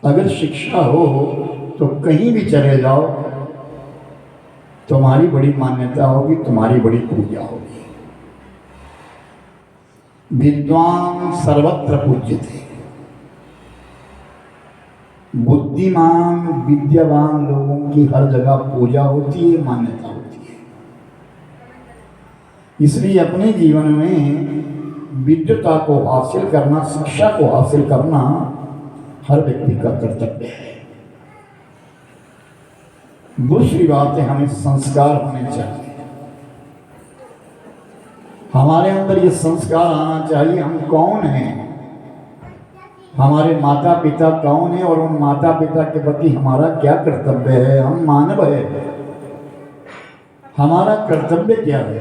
अगर शिक्षा हो तो कहीं भी चले जाओ, तुम्हारी बड़ी मान्यता होगी, तुम्हारी बड़ी पूजा होगी। विद्वान सर्वत्र पूज्यते, बुद्धिमान विद्यावान लोगों की हर जगह पूजा होती है, मान्यता होती है। इसलिए अपने जीवन में विद्वता को हासिल करना, शिक्षा को हासिल करना हर व्यक्ति का कर्तव्य है। दूसरी बात है, हमें संस्कार होने चाहिए। हमारे अंदर ये संस्कार आना चाहिए, हम कौन हैं, हमारे माता पिता कौन है और उन माता पिता के प्रति हमारा क्या कर्तव्य है। हम मानव है, हमारा कर्तव्य क्या है।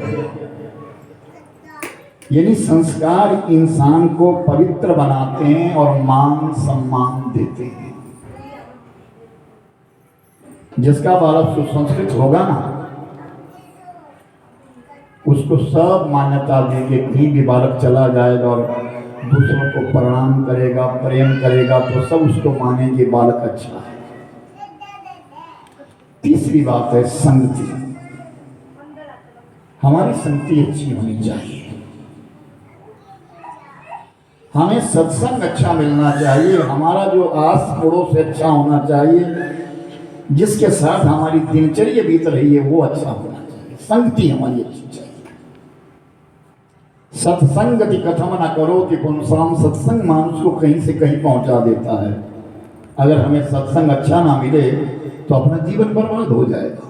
यानी संस्कार इंसान को पवित्र बनाते हैं और मान सम्मान देते हैं। जिसका बालक सुसंस्कृत होगा ना, उसको सब मान्यता देके कहीं भी बालक चला जाएगा और दूसरों को प्रणाम करेगा, प्रेम करेगा, तो सब उसको मानेंगे बालक अच्छा है। तीसरी बात है संगति। हमारी संगति अच्छी होनी चाहिए, हमें सत्संग अच्छा मिलना चाहिए, हमारा जो आस पड़ोस अच्छा होना चाहिए, जिसके साथ हमारी दिनचर्या बीत रही है वो अच्छा होना चाहिए। संगति हमारी अच्छी चाहिए। सत्संगति कथम न करो कि पुंसाम, सत्संग मानुष को कहीं से कहीं पहुंचा देता है। अगर हमें सत्संग अच्छा ना मिले तो अपना जीवन बर्बाद हो जाएगा,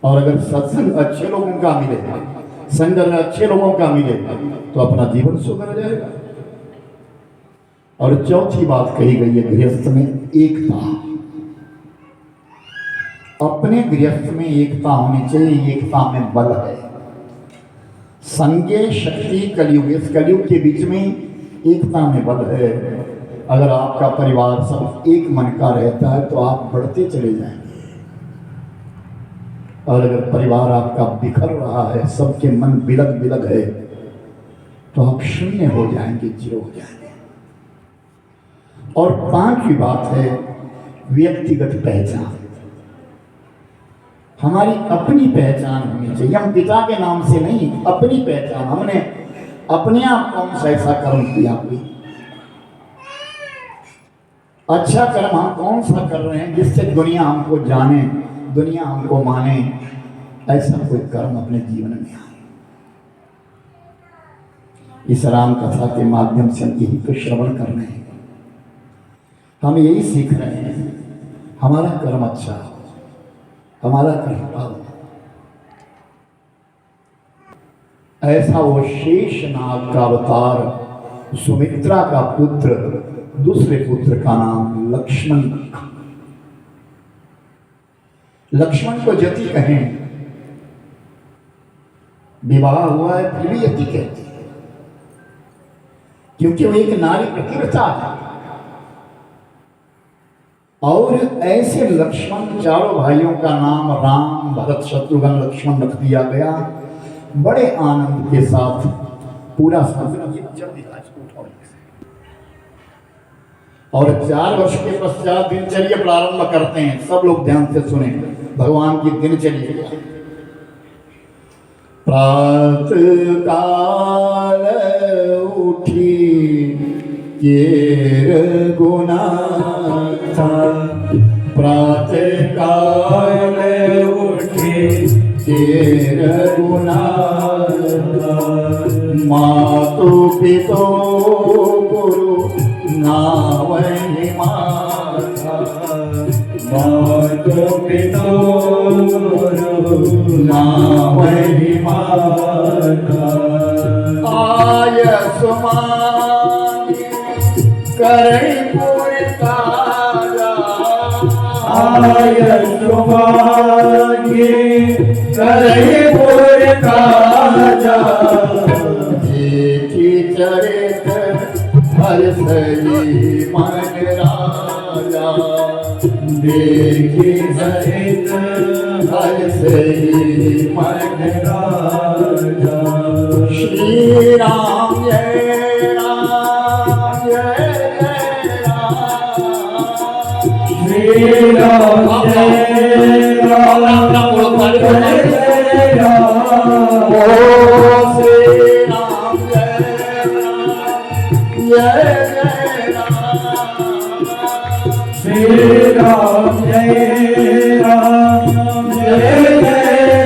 और अगर सत्संग अच्छे लोगों का मिले, संग अच्छे लोगों का मिले, तो अपना जीवन सुधर जाएगा। और चौथी बात कही गई है गृहस्थ में एकता। अपने गृहस्थ में एकता होनी चाहिए, एकता में बल है। संगे शक्ति कलयुग, इस कलयुग के बीच में एकता में बल है। अगर आपका परिवार सब एक मन का रहता है तो आप बढ़ते चले जाएंगे, और अगर परिवार आपका बिखर रहा है, सबके मन बिलग बिलग है, तो आप शून्य हो जाएंगे, जीरो हो जाएंगे। और पांचवी बात है व्यक्तिगत पहचान। हमारी अपनी पहचान होनी चाहिए। हम पिता के नाम से नहीं, अपनी पहचान। हमने अपने आप कौन सा ऐसा कर्म किया, कोई अच्छा कर्म हम कौन सा कर रहे हैं जिससे दुनिया हमको जाने, दुनिया हमको माने। ऐसा कोई कर्म अपने जीवन में आए। इस राम कथा के माध्यम से हम यही तो श्रवण कर रहे हैं, हम यही सीख रहे हैं। हमारा कर्म अच्छा हो, हमारा कर्म। ऐसा वो शेषनाग का अवतार, सुमित्रा का पुत्र, दूसरे पुत्र का नाम लक्ष्मण। लक्ष्मण को यति कहें, विवाह हुआ है फिर भी यति कहते हैं, क्योंकि वो एक नारी प्रतिव्रता है। और ऐसे लक्ष्मण, चारों भाइयों का नाम राम भरत शत्रुघ्न लक्ष्मण रख दिया गया। बड़े आनंद के साथ पूरा और 4 वर्ष के पश्चात दिनचर्या प्रारंभ करते हैं। सब लोग ध्यान से सुने भगवान की दिनचर्या। प्रातः काल उठी केर गुना, प्रातः काल उठी केर गुना, मातु पितो गुरु नावहि माता, मातु पितो गुरु नावहि माता। आय सुमान करे पूरे ताजा, आय सुमांगे करे पूरे ताजा। देखी चरित हर सही मन राजा, देखी चरित हर सही मन राजा। श्री राम जय राम, जय जय राम, श्री राम जय राम जय राम ओ श्री राम जय राम श्री राम जय राम जय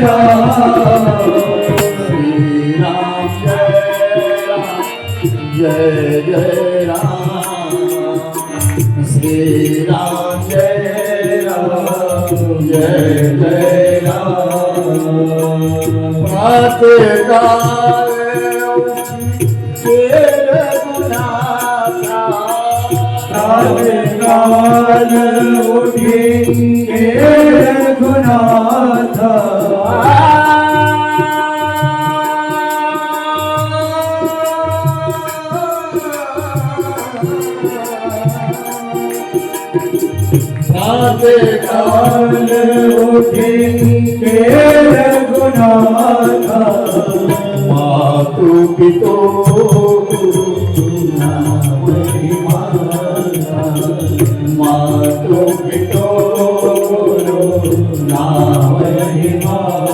राम श्री राम जय जय राम श्री राम जय जय राम प्रातःकाल तेरे गुनाथा प्रातःकाल उठी के रघुनाथ प्रातःकाल उठी के रघुनाथ मातु पितो मातु पितो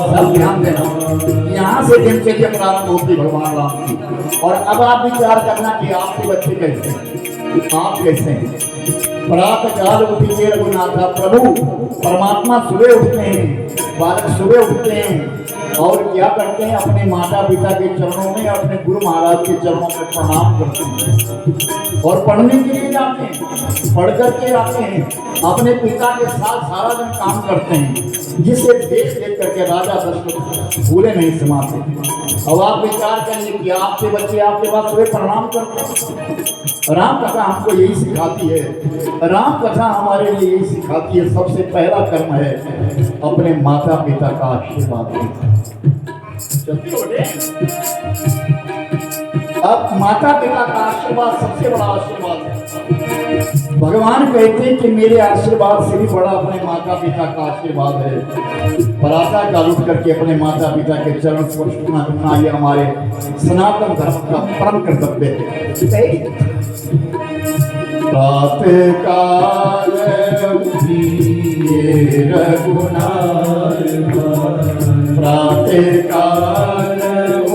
सब ध्यान देना। यहाँ से दिनचर्या प्रारंभ होती भगवान राम की। और अब आप विचार करना कि आपके बच्चे कैसे हैं, आप कैसे हैं। प्रातः काल उठिए रघुनाथा, प्रभु परमात्मा सुबह उठते हैं, बालक सुबह उठते हैं और क्या करते हैं, अपने माता पिता के चरणों में, अपने गुरु महाराज के चरणों में प्रणाम करते हैं और पढ़ने के लिए जाते हैं, पढ़ करके आते हैं, अपने पिता के साथ सारा दिन काम करते हैं, जिसे देख देख करके राजा दशरथ भूले नहीं समाते। अब आप विचार करिए कि आपके बच्चे आपके पास सुबह प्रणाम करते हैं। राम कथा हमको यही सिखाती है, राम कथा हमारे लिए यही सिखाती है, सबसे पहला कर्म है अपने माता पिता का आशीर्वाद लेना। अब माता पिता का आशीर्वाद सबसे बड़ा आशीर्वाद है। भगवान कहते हैं कि मेरे आशीर्वाद से भी बड़ा अपने माता पिता का आशीर्वाद है। प्रातः काल उठ करके अपने माता पिता के चरण स्पर्श करना ये हमारे सनातन धर्म का परम कर्तव्य है। प्रातः काल उठिए रघुनाथ, प्रातः काल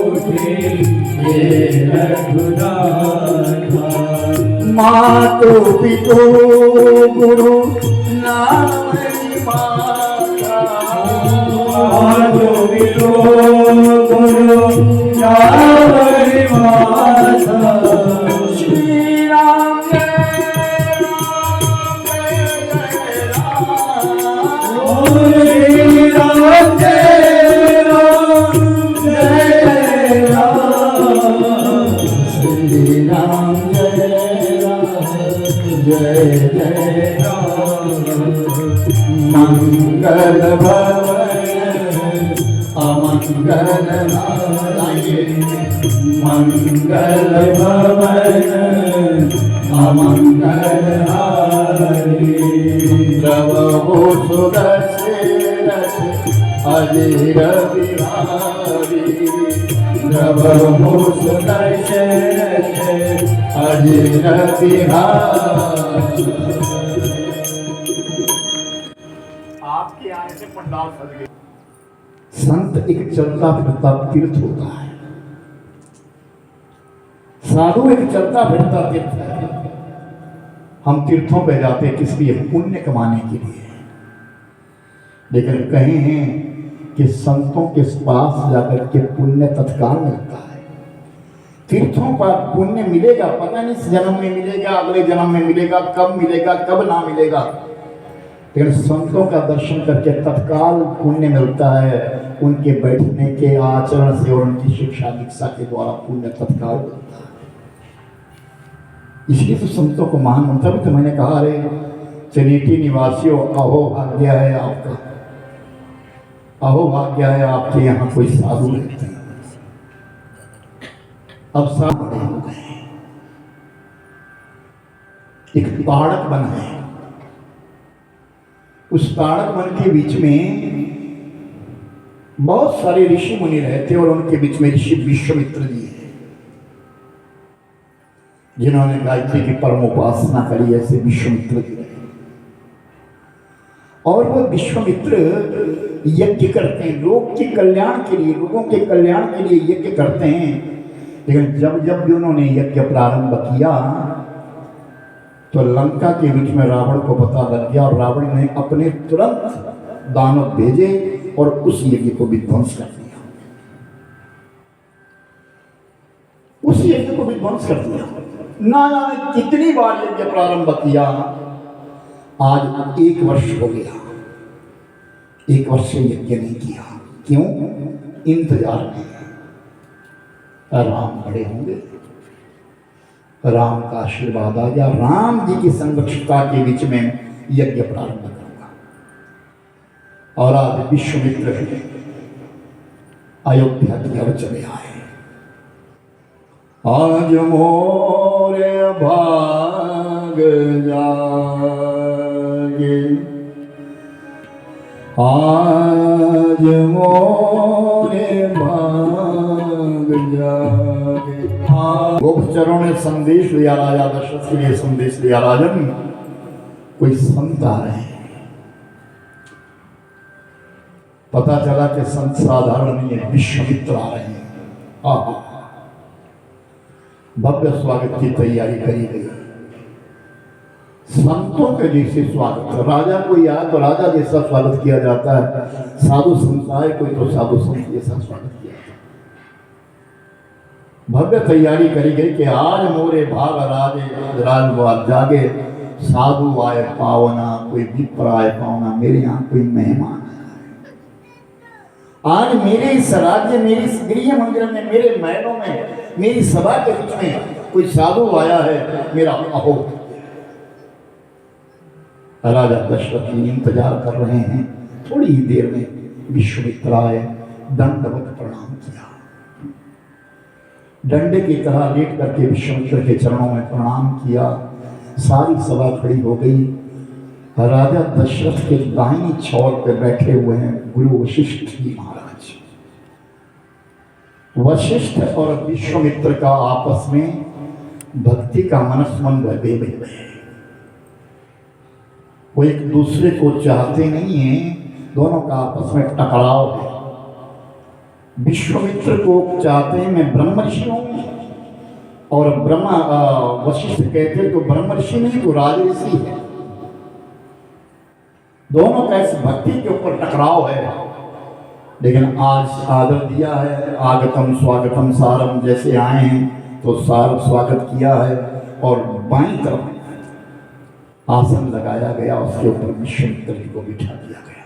उठिए रघुनाथ, मातु पितु गुरु नाम माता, मातु पितु गुरु नाम माता, श्री राम मंगल भवन अमंगल नारायण, मंगल भवन अमंगल हारी, द्रवो सुदशरथ अजर बिहारी, द्रवो सुदशरथ अजर बिहारी। आपके आने से पंडाल सज गए। संत एक चलता फिरता तीर्थ होता है, साधु एक चलता फिरता तीर्थ है। हम तीर्थों पे जाते किस लिए? पुण्य कमाने के लिए। लेकिन कहे हैं कि संतों के पास जाकर के पुण्य तत्काल मिलता है। तीर्थों पर पुण्य मिलेगा, पता नहीं इस जन्म में मिलेगा, अगले जन्म में मिलेगा, कब मिलेगा, कब ना मिलेगा। लेकिन संतों का दर्शन करके तत्काल पुण्य मिलता है। उनके बैठने के आचरण से और उनकी शिक्षा दीक्षा के द्वारा पुण्य तत्काल मिलता है। इसलिए तो संतों को महान मनता भी तो मैंने कहा, अरे चनेटी निवासियों अहो भाग्य है आपका, अहो भाग्य है आपके यहाँ कोई साधु रहते हैं। अब साधु बड़े हो गए, एक ताड़क वन है, उस ताड़क वन के बीच में बहुत सारे ऋषि मुनि रहते और उनके बीच में ऋषि विश्वामित्र जी है, जिन्होंने गायत्री की परम उपासना करी। ऐसे विश्वामित्र जी रहे। और वो विश्वामित्र यज्ञ करते हैं, लोग के कल्याण के लिए, लोगों के कल्याण के लिए यज्ञ करते हैं। लेकिन जब जब भी उन्होंने यज्ञ प्रारंभ किया तो लंका के बीच में रावण को पता लग गया और रावण ने अपने तुरंत दानव भेजे और उस यज्ञ को विध्वंस कर दिया। उस यज्ञ को विध्वंस कर दिया। ना जाने कितनी बार यज्ञ प्रारंभ किया, आज 1 वर्ष हो गया, 1 वर्ष से यज्ञ नहीं किया। क्यों? इंतजार में राम बड़े होंगे, राम का आशीर्वाद आ गया, राम जी की संरक्षिता के बीच में यज्ञ प्रारंभ करूंगा। और आज विश्वामित्र अयोध्या की ओर चले आए। आज मोरे भाग जागे, आज मोरे भाग जागे। गोपचरों ने संदेश लिया, राजा दशरथ के लिए संदेश लिया, राजन कोई संत आ रहे हैं। पता चला कि संत साधारण नहीं है, विश्वामित्र आ रहे हैं। आहा, भव्य स्वागत की तैयारी करी गई। संतों के जैसे स्वागत, राजा कोई आए तो राजा जैसा स्वागत किया जाता है, साधु संत आए कोई तो साधु संत जैसा स्वागत किया जाता है। भव्य तैयारी करी गई कि आज मोरे भाग राजे राजवाल जागे, साधु आए पावना, कोई विप्र आए पावना, मेरे यहाँ कोई मेहमान आया। आज मेरे इस राज्य, मेरी इस गृह मंदिर में, मेरे महलों में, मेरी सभा के बीच में कोई साधु आया है, मेरा अहो। राजा दशरथ इंतजार कर रहे हैं। थोड़ी ही देर में विश्वामित्र आए, दंडवत प्रणाम किया, डंडे की तरह लेट करके विश्वामित्र के चरणों में प्रणाम किया। सारी सभा खड़ी हो गई। राजा दशरथ के दाहिनी छोर पे बैठे हुए हैं गुरु वशिष्ठ जी महाराज। वशिष्ठ और विश्वामित्र का आपस में भक्ति का मनस्मंद है। वो एक दूसरे को चाहते नहीं है, दोनों का आपस में टकराव है। विश्वामित्र को चाहते हैं मैं ब्रह्मर्षि हूं, और ब्रह्मा वशिष्ठ कहते तो ब्रह्मर्षि नहीं तो राजऋषि है। दोनों का इस भक्ति के ऊपर टकराव है। लेकिन आज आदर दिया है, आगतम स्वागतम सारम, जैसे आए हैं तो सार स्वागत किया है। और बाईं तरफ आसन लगाया गया, उसके ऊपर विश्वामित्र जी को बिठा दिया गया,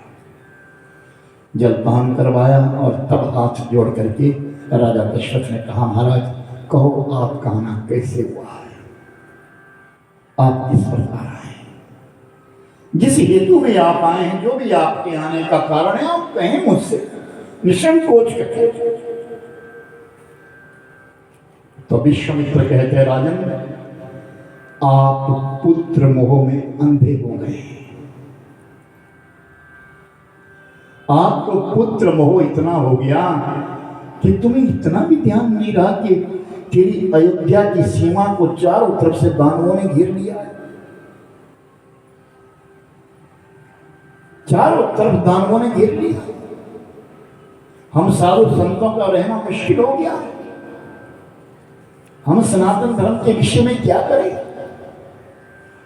जलपान करवाया। और तब हाथ जोड़ करके राजा दशरथ ने कहा, महाराज कहो आपका आना कैसे हुआ है, आप किस प्रकार आए, जिस हेतु में आप आए हैं, जो भी आपके आने का कारण है आप कहें मुझसे निसंकोच करके। तो विश्वामित्र कहते हैं, राजन आप पुत्र मोह में अंधे हो गए। आपको पुत्र मोह इतना हो गया कि तुम्हें इतना भी ध्यान नहीं रहा कि तेरी अयोध्या की सीमा को चारों तरफ से दानवों ने घेर लिया है। चारों तरफ दानवों ने घेर लिया। हम साधु संतों का रहना मुश्किल हो गया। हम सनातन धर्म के विषय में क्या करें?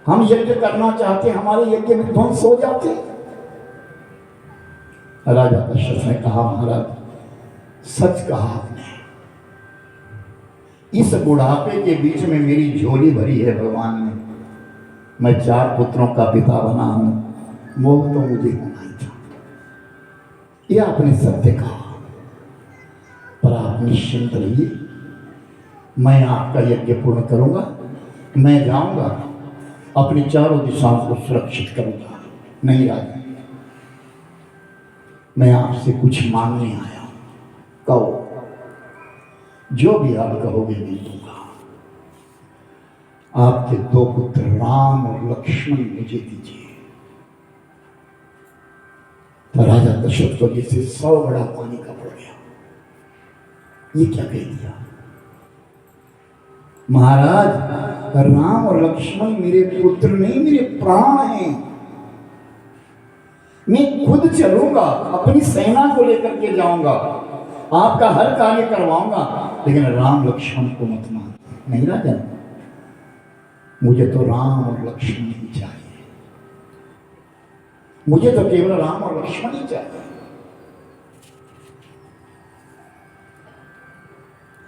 हम यज्ञ करना चाहते, हमारे यज्ञ में ध्वंस हो जाते। राजा दशरथ ने कहा, महाराज सच कहा आपने, इस बुढ़ापे के बीच में मेरी झोली भरी है भगवान ने। मैं 4 पुत्रों का पिता बना हूं, मोह तो मुझे होना ही था। यह आपने सत्य कहा, पर आप निश्चिंत रहिए, मैं आपका यज्ञ पूर्ण करूंगा। मैं जाऊंगा, अपनी चारों दिशाओं को सुरक्षित करूंगा। नहीं राजा, मैं आपसे कुछ मांगने आया हूं, कहो, जो भी आप कहोगे मैं दूंगा। आपके 2 पुत्र राम और लक्ष्मण मुझे दीजिए। तो राजा दशरथ को जैसे 100 बड़ा पानी का पड़ गया। ये क्या कह दिया? महाराज राम और लक्ष्मण मेरे पुत्र नहीं, मेरे प्राण हैं। मैं खुद चलूंगा, अपनी सेना को लेकर के जाऊंगा, आपका हर कार्य करवाऊंगा, लेकिन राम लक्ष्मण को मत मान। नहीं राजन, मुझे तो राम और लक्ष्मण ही चाहिए, मुझे तो केवल राम और लक्ष्मण ही चाहिए।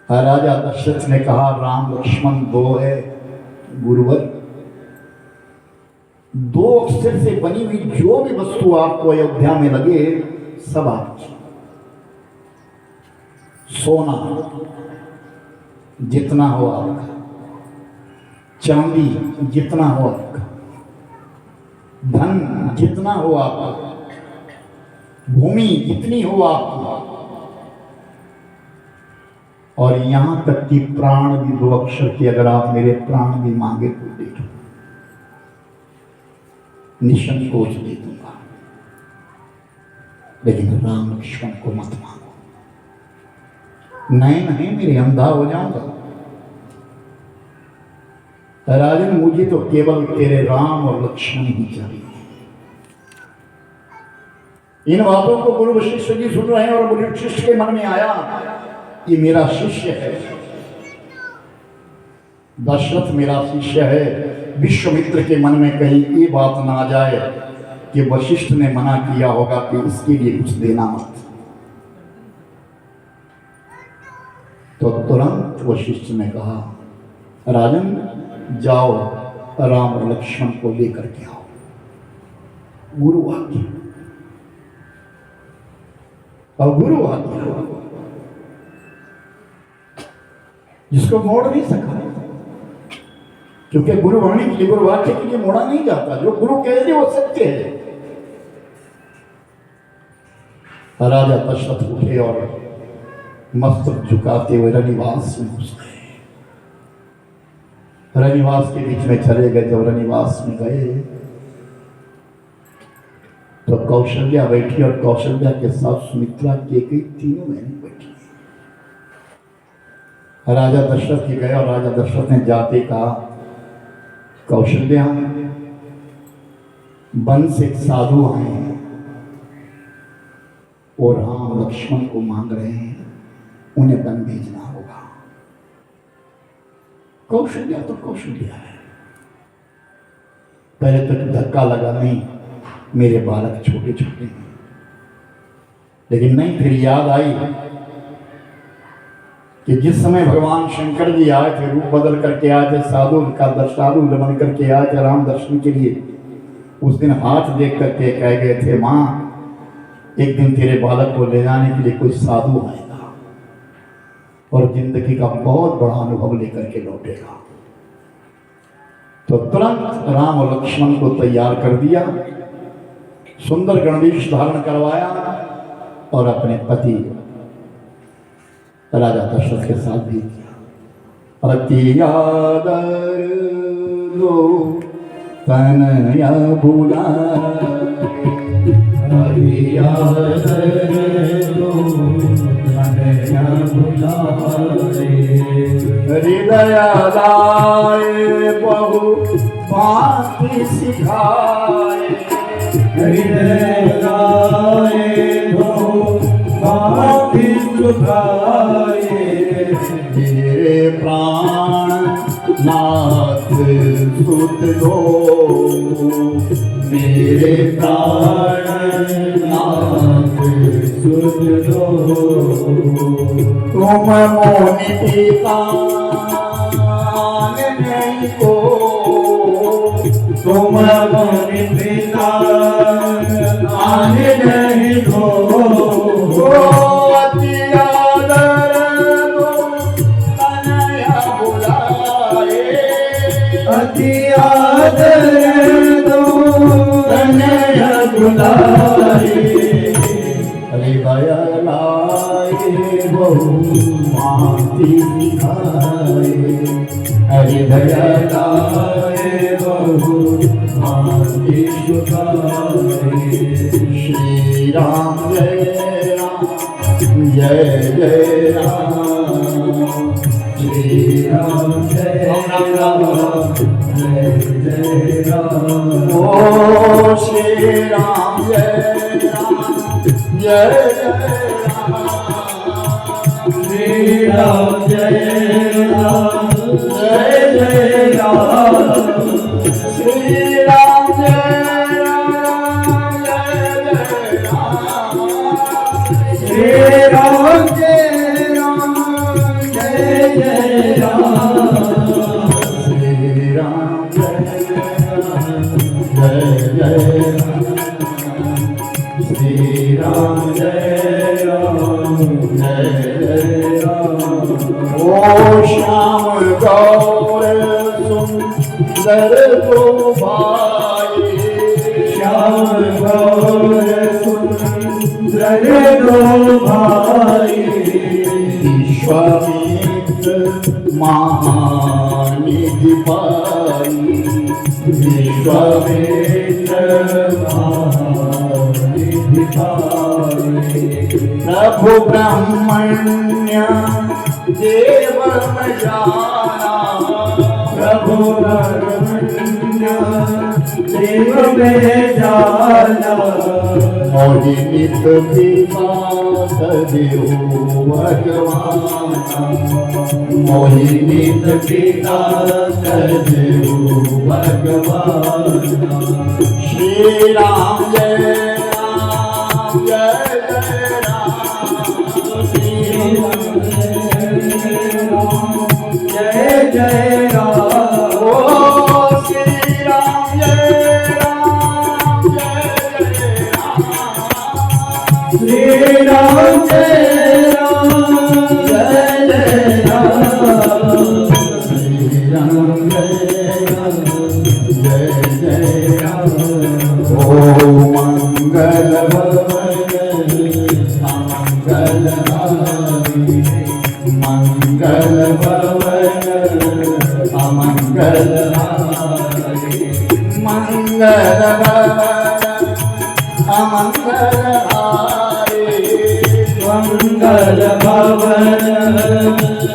राजा दशरथ ने कहा राम लक्ष्मण दो है गुरुवर, दो अक्षर से बनी हुई जो भी वस्तु आपको अयोध्या में लगे सब आपकी। सोना जितना हो आपका, चांदी जितना हो आपका, धन जितना हो आपका, भूमि जितनी हो आपकी, और यहां तक कि प्राण भी दो अक्षर की अगर आप मेरे प्राण भी मांगे तो दे दो, निसंकोच दे दूंगा, लेकिन राम लक्ष्मण को मत मांगो। नहीं नहीं, मेरे अंधा हो जाऊंगा। राजन, मुझे तो केवल तेरे राम और लक्ष्मण ही चाहिए। इन बातों को गुरु वशिष्ठ जी सुन रहे हैं और गुरु वशिष्ठ के मन में आया ये मेरा शिष्य है, दशरथ मेरा शिष्य है। विश्वामित्र के मन में कहीं ये बात ना आ जाए कि वशिष्ठ ने मना किया होगा कि इसके लिए कुछ देना मत। तो तुरंत वशिष्ठ ने कहा राजन जाओ, राम और लक्ष्मण को लेकर के आओ। गुरु आज्ञा, और गुरु आज्ञा जिसको मोड़ नहीं सका, क्योंकि गुरु वाणी के लिए, गुरु वाक्य के लिए मोड़ा नहीं जाता। जो गुरु कह दे वो सत्य है। राजा दशरथ उठे और मस्तक झुकाते हुए रनिवास में घुस गए। रनिवास के बीच में चले गए। जब रनिवास में गए तो कौशल्या बैठी और कौशल्या के साथ सुमित्रा के तीनों बहनें बैठी। राजा दशरथ के गए और राजा दशरथ ने जाते कहा कौशल्या, वन से एक साधु आए हैं और राम लक्ष्मण को मांग रहे हैं, उन्हें वन भेजना होगा। कौशल्या तो कौशल्या है, पहले तक धक्का लगा नहीं, मेरे बालक छोटे छोटे हैं, लेकिन नहीं, फिर याद आई कि जिस समय भगवान शंकर जी आए थे, रूप बदल करके आए थे, साधु बन करके आए थे राम दर्शन के लिए, उस दिन हाथ देख करके कह गए थे मां, एक दिन तेरे बालक को ले जाने के लिए कोई साधु आएगा और जिंदगी का बहुत बड़ा अनुभव लेकर के लौटेगा। तो तुरंत राम और लक्ष्मण को तैयार कर दिया, सुंदर गणवेश धारण करवाया और अपने पति राजा दशरथ के साथ भी किया। अति आदर लो तनया बुलाए, अति आदर लो तनया बुलाए, हृदय लाए बहु बात सिखाए, हृदय लाए बहु बात सुखाए, मेरे प्राण नाथ सुत दो, मेरे प्राण नाथ सुत दो, तुम मोनि पिता नहीं को, तुम मोनि पिता आने नहीं दो, अति आदर दो तनया बुलाए, हृदय लाए बहु माती सिखाए, हृदय लाए बहु माती सिखाए, श्री राम जय राम जय जय राम, श्री राम जय राम जय राम ओ श्री राम जय राम जय राम श्री राम जय राम जय राम श्री राम जय राम जय राम श्री राम जय राम जय राम श्री राम जय राम श्री राम जय राम जय राम ओ श्याम गौर सुंदर को भाई श्याम गौर सुंदर दो भाई विश्वामित्र महानिधि पाई विश्वामित्र महानिधि पाई प्रभु ब्रह्मण्य देव जाना प्रभु ब्रह्मण्य देव में जाना मोहिनित पिता सदेव भगवान मोहिनित पिता सदेव भगवान श्री राम जय राम जय जय राम श्री राम जय जय राम ओ श्री राम जय राम जय जय राम श्री राम जय राम जय जय राम श्री राम जय राम जय जय राम ओ मंगल भवन मंगल हारी मंगल भवन अमंगल हारी मंगल भवन अमंगल हारी मंगल भवन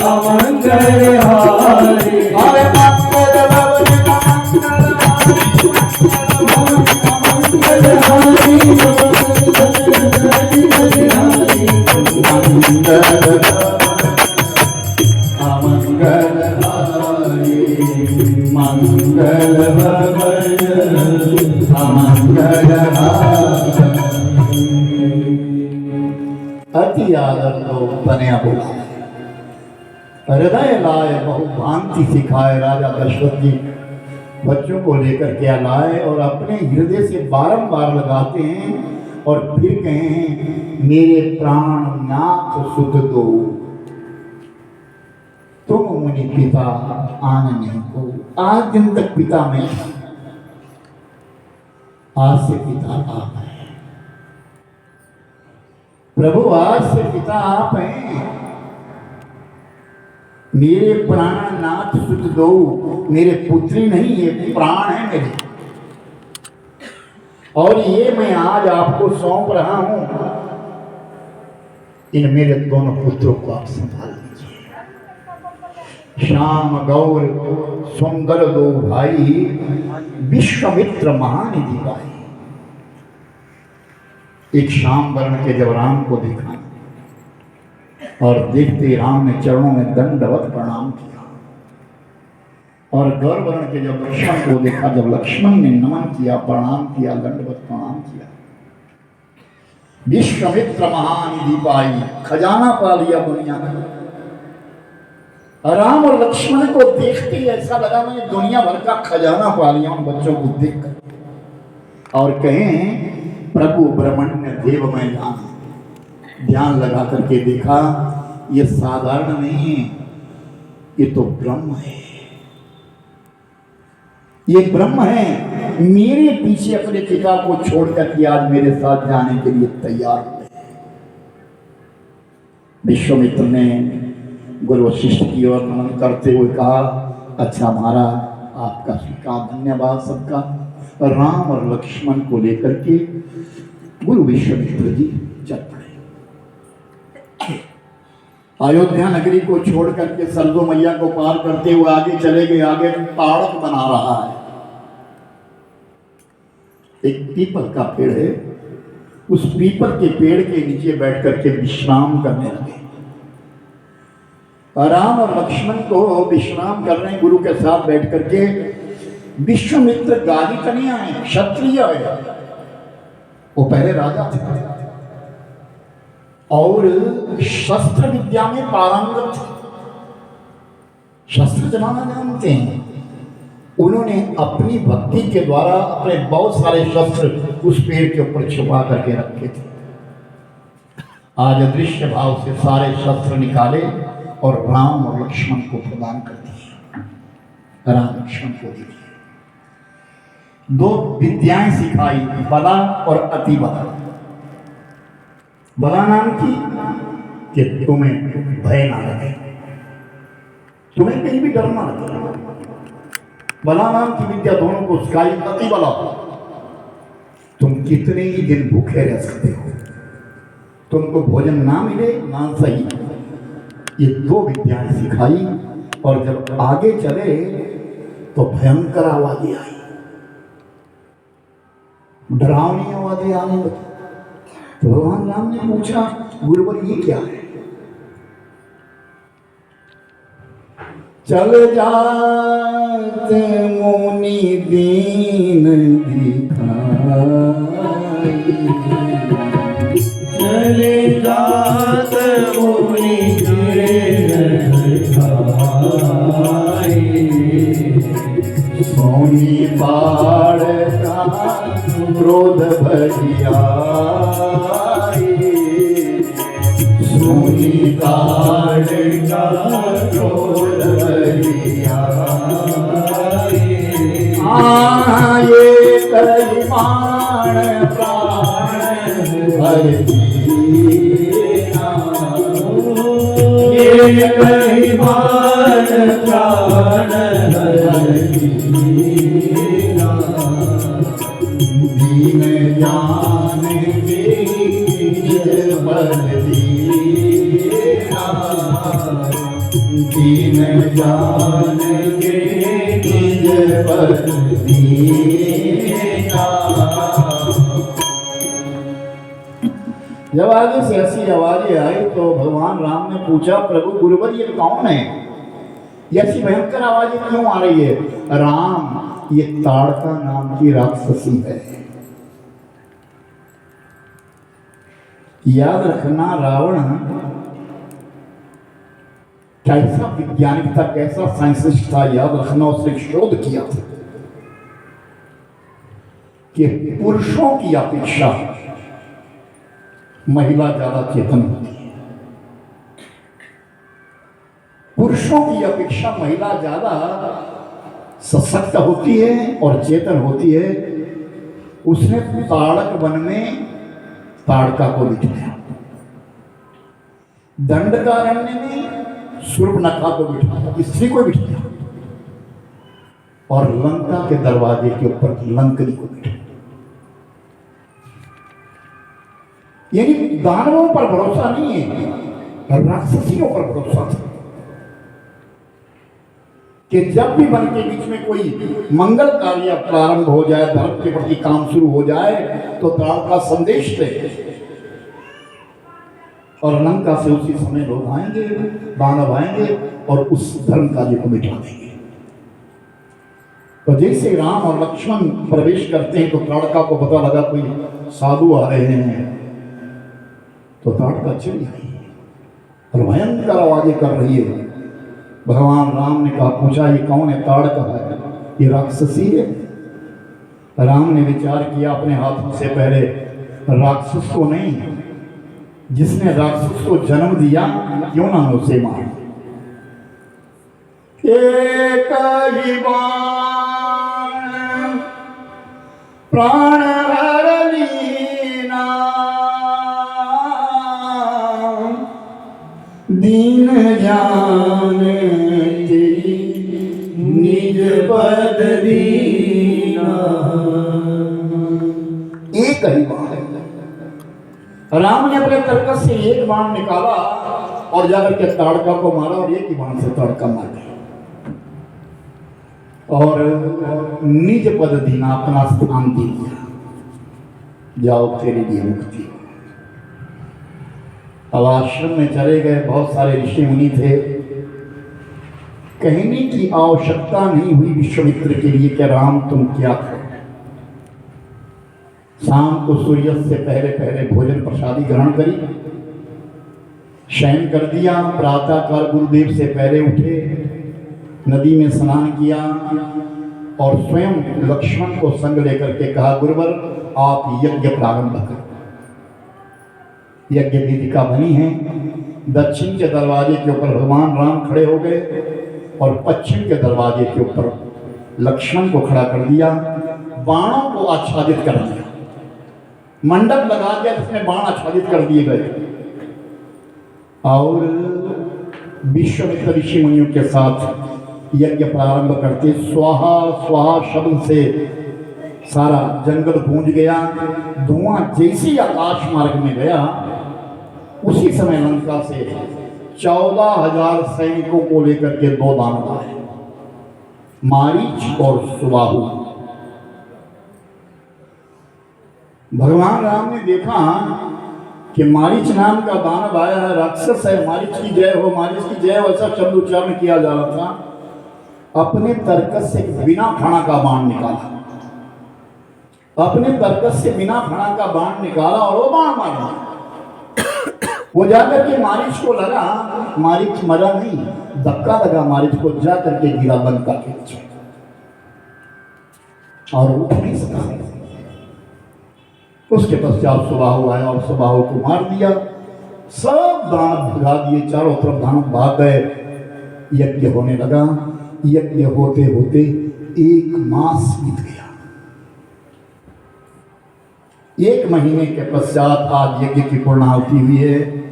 अमंगल हारी हरे मंगल भवन मंगल हारी मंगल अमंगल हारी मंगल भवन अमंगल हारी अति आदर लो तनया बोला हृदय लाए बहु भांति सिखाए राजा दशरथ जी बच्चों को लेकर क्या लाए और अपने हृदय से बारंबार लगाते हैं और फिर कहें मेरे प्राण नाथ सुध दो तुम मुनि पिता आन नहीं को आज दिन तक पिता में आज से पिता आप हैं प्रभु आज से पिता आप हैं मेरे प्राण नाथ सुध दो मेरे पुत्री नहीं ये प्राण है मेरे और ये मैं आज आपको सौंप रहा हूं इन मेरे दोनों पुत्रों को आप संभाल लीजिए श्याम गौर सुंदर दो भाई विश्वामित्र महानिधि भाई एक शाम वर्ण के जब राम को देखा और देखते राम ने चरणों में दंडवत प्रणाम किया और गौर वर्ण के जब लक्ष्मण को देखा जब लक्ष्मण ने नमन किया प्रणाम किया दंडवत प्रणाम किया विश्वामित्र महानिधि पाई खजाना पा लिया दुनिया में राम और लक्ष्मण को देखते ही ऐसा लगा मैंने दुनिया भर का खजाना पा लिया उन बच्चों को देखकर और कहें प्रभु ब्रह्मण्य देव में ध्यान लगा करके देखा ये साधारण नहीं है ये तो ब्रह्म है ये ब्रह्म है मेरे पीछे अपने पिता को छोड़कर के आज मेरे साथ जाने के लिए तैयार हुए विश्वामित्र ने गुरु वशिष्ठ की ओर नमन करते हुए कहा अच्छा महाराज आपका स्वीकार धन्यवाद सबका राम और लक्ष्मण को लेकर के गुरु विश्वामित्र जी चल पड़े अयोध्या नगरी को छोड़ करके सरजू मैया को पार करते हुए आगे चले गए। आगे ताड़क बना रहा है, एक पीपल का पेड़ है, उस पीपल के पेड़ के नीचे बैठ करके विश्राम करने लगे। राम और लक्ष्मण को विश्राम कर रहे हैं गुरु के साथ बैठ करके। विश्वामित्र गादी कन्या है, क्षत्रिय है, वो पहले राजा थे और शस्त्र विद्या में पारंगत थे, शस्त्र चलाना जानते हैं। उन्होंने अपनी भक्ति के द्वारा अपने बहुत सारे शस्त्र उस पेड़ के ऊपर छुपा करके रखे थे। आज अदृश्य भाव से सारे शस्त्र निकाले और राम और लक्ष्मण को प्रदान कर दिए। राम लक्ष्मण को दी दो विद्याएं सिखाई, बला और अति बला। बला नाम की कि तुम्हें भय ना लगे, तुम्हें कहीं भी डर ना लगे। बला नाम की विद्या दोनों को सिखाई। अति बला, तुम कितने ही दिन भूखे रह सकते हो, तुमको भोजन ना मिले ना सही, ये दो विद्याएं सिखाई। और जब आगे चले तो भयंकर आवाजें आई, डरावनी आवाजें आने लगी। तो भगवान राम ने पूछा, गुरुवर ये क्या है? चल जात मुनि दीन दिखाई, चले जात मुनि दीन दिखाई, सोनी पाड़ का क्रोध भजियाई, सोनी पाड़ का क्रोध भजियाई। ये कलिमान प्राण हर दीना, ये कलिमान प्राण हर दीना, दीन जान के निज पर दीना, दीन जान के निज पर दीना। जब आगे से ऐसी आवाजें आई तो भगवान राम ने पूछा, प्रभु गुरुवर ये कौन है? ये ऐसी भयंकर आवाजें क्यों आ रही है? राम, ये ताड़का नाम की राक्षसी है। याद रखना, रावण कैसा वैज्ञानिक था, कैसा साइंटिस्ट था। याद रखना, उसने शोध किया था कि पुरुषों की अपेक्षा महिला ज्यादा चेतन होती है, पुरुषों की अपेक्षा महिला ज्यादा सशक्त होती है और चेतन होती है। उसने ताड़क वन में ताड़का को बिठाया, दंडकारण्य में शूर्पणखा को बिठाया, स्त्री को बिठाया, और लंका के दरवाजे के ऊपर लंकनी को बिठाया। यानी दानवों पर भरोसा नहीं है, राक्षसियों पर भरोसा था कि जब भी वन के बीच में कोई मंगल कार्य प्रारंभ हो जाए, धर्म के प्रति काम शुरू हो जाए, तो ताड़का संदेश दे और लंका से उसी समय लोग आएंगे, दानव आएंगे और उस धर्म कार्य को मिटा देंगे। तो जैसे राम और लक्ष्मण प्रवेश करते हैं तो ताड़का को पता लगा कोई साधु आ रहे हैं, तो ताड़का चिड़ी आई और भयंकर आवाजें कर रही है। भगवान राम ने कहा, पूछा ये कौन है? ताड़का है, ये राक्षसी है। राम ने विचार किया, अपने हाथों से पहले राक्षस को नहीं, जिसने राक्षस को जन्म दिया क्यों ना उसे मार। एक ही बाण प्राण हर लीना, दीन जान तेरी निज पद दीना। एक ही बाण है। राम ने अपने तरकस से एक बाण निकाला और जाकर के ताड़का को मारा और एक ही बाण से ताड़का मार गया और निज पद दीना अपना स्थान दे दिया, जाओ तेरे लिए मुक्ति। अब आश्रम में चले गए, बहुत सारे ऋषि मुनि थे। कहने की आवश्यकता नहीं हुई विश्वामित्र के लिए कि राम तुम क्या करो। शाम को सूर्यास्त से पहले पहले भोजन प्रसादी ग्रहण करी, शयन कर दिया। प्रातःकाल गुरुदेव से पहले उठे, नदी में स्नान किया और स्वयं लक्ष्मण को संग लेकर के कहा, गुरुवर आप यज्ञ प्रारंभ करो। यज्ञ वेदिका बनी है, दक्षिण के दरवाजे के ऊपर भगवान राम खड़े हो गए और पश्चिम के दरवाजे के ऊपर लक्ष्मण को खड़ा कर दिया। बाणों को आच्छादित कर दिया, मंडप लगा दिया जिसमें बाण आच्छादित कर दिए गए और विश्वामित्र ऋषि मुनियों के साथ यज्ञ प्रारंभ करते। स्वाहा स्वाहा शब्द से सारा जंगल गूंज गया। धुआं जैसी आकाश मार्ग में गया, उसी समय लंका से 14,000 सैनिकों को लेकर के दो दानव आए, मारीच और सुबाहु। भगवान राम ने देखा कि मारीच नाम का दानव आया है, राक्षस है, मारीच की जय हो, मारीच की जय हो, ऐसा शब्द उच्चारण किया जा रहा था। अपने तर्कस से बिना फणा का बाण निकाला, अपने तर्कस से बिना फणा का बाण निकाला और वो बाण मारा। वो जाकर के मारीच को लगा, मारीच मरा नहीं, धक्का लगा मारीच को, जाकर के गिरा लंका के नीचे और उठ नहीं सका। उसके पश्चात सुबाहु आया और सुबाहु को मार दिया। सब दानव भगा दिए, चारों तरफ दानव भाग गए। यज्ञ होने लगा। यज्ञ होते होते 1 मास बीत गया। 1 महीने के पश्चात आज यज्ञ की पूर्णाहुति हुई है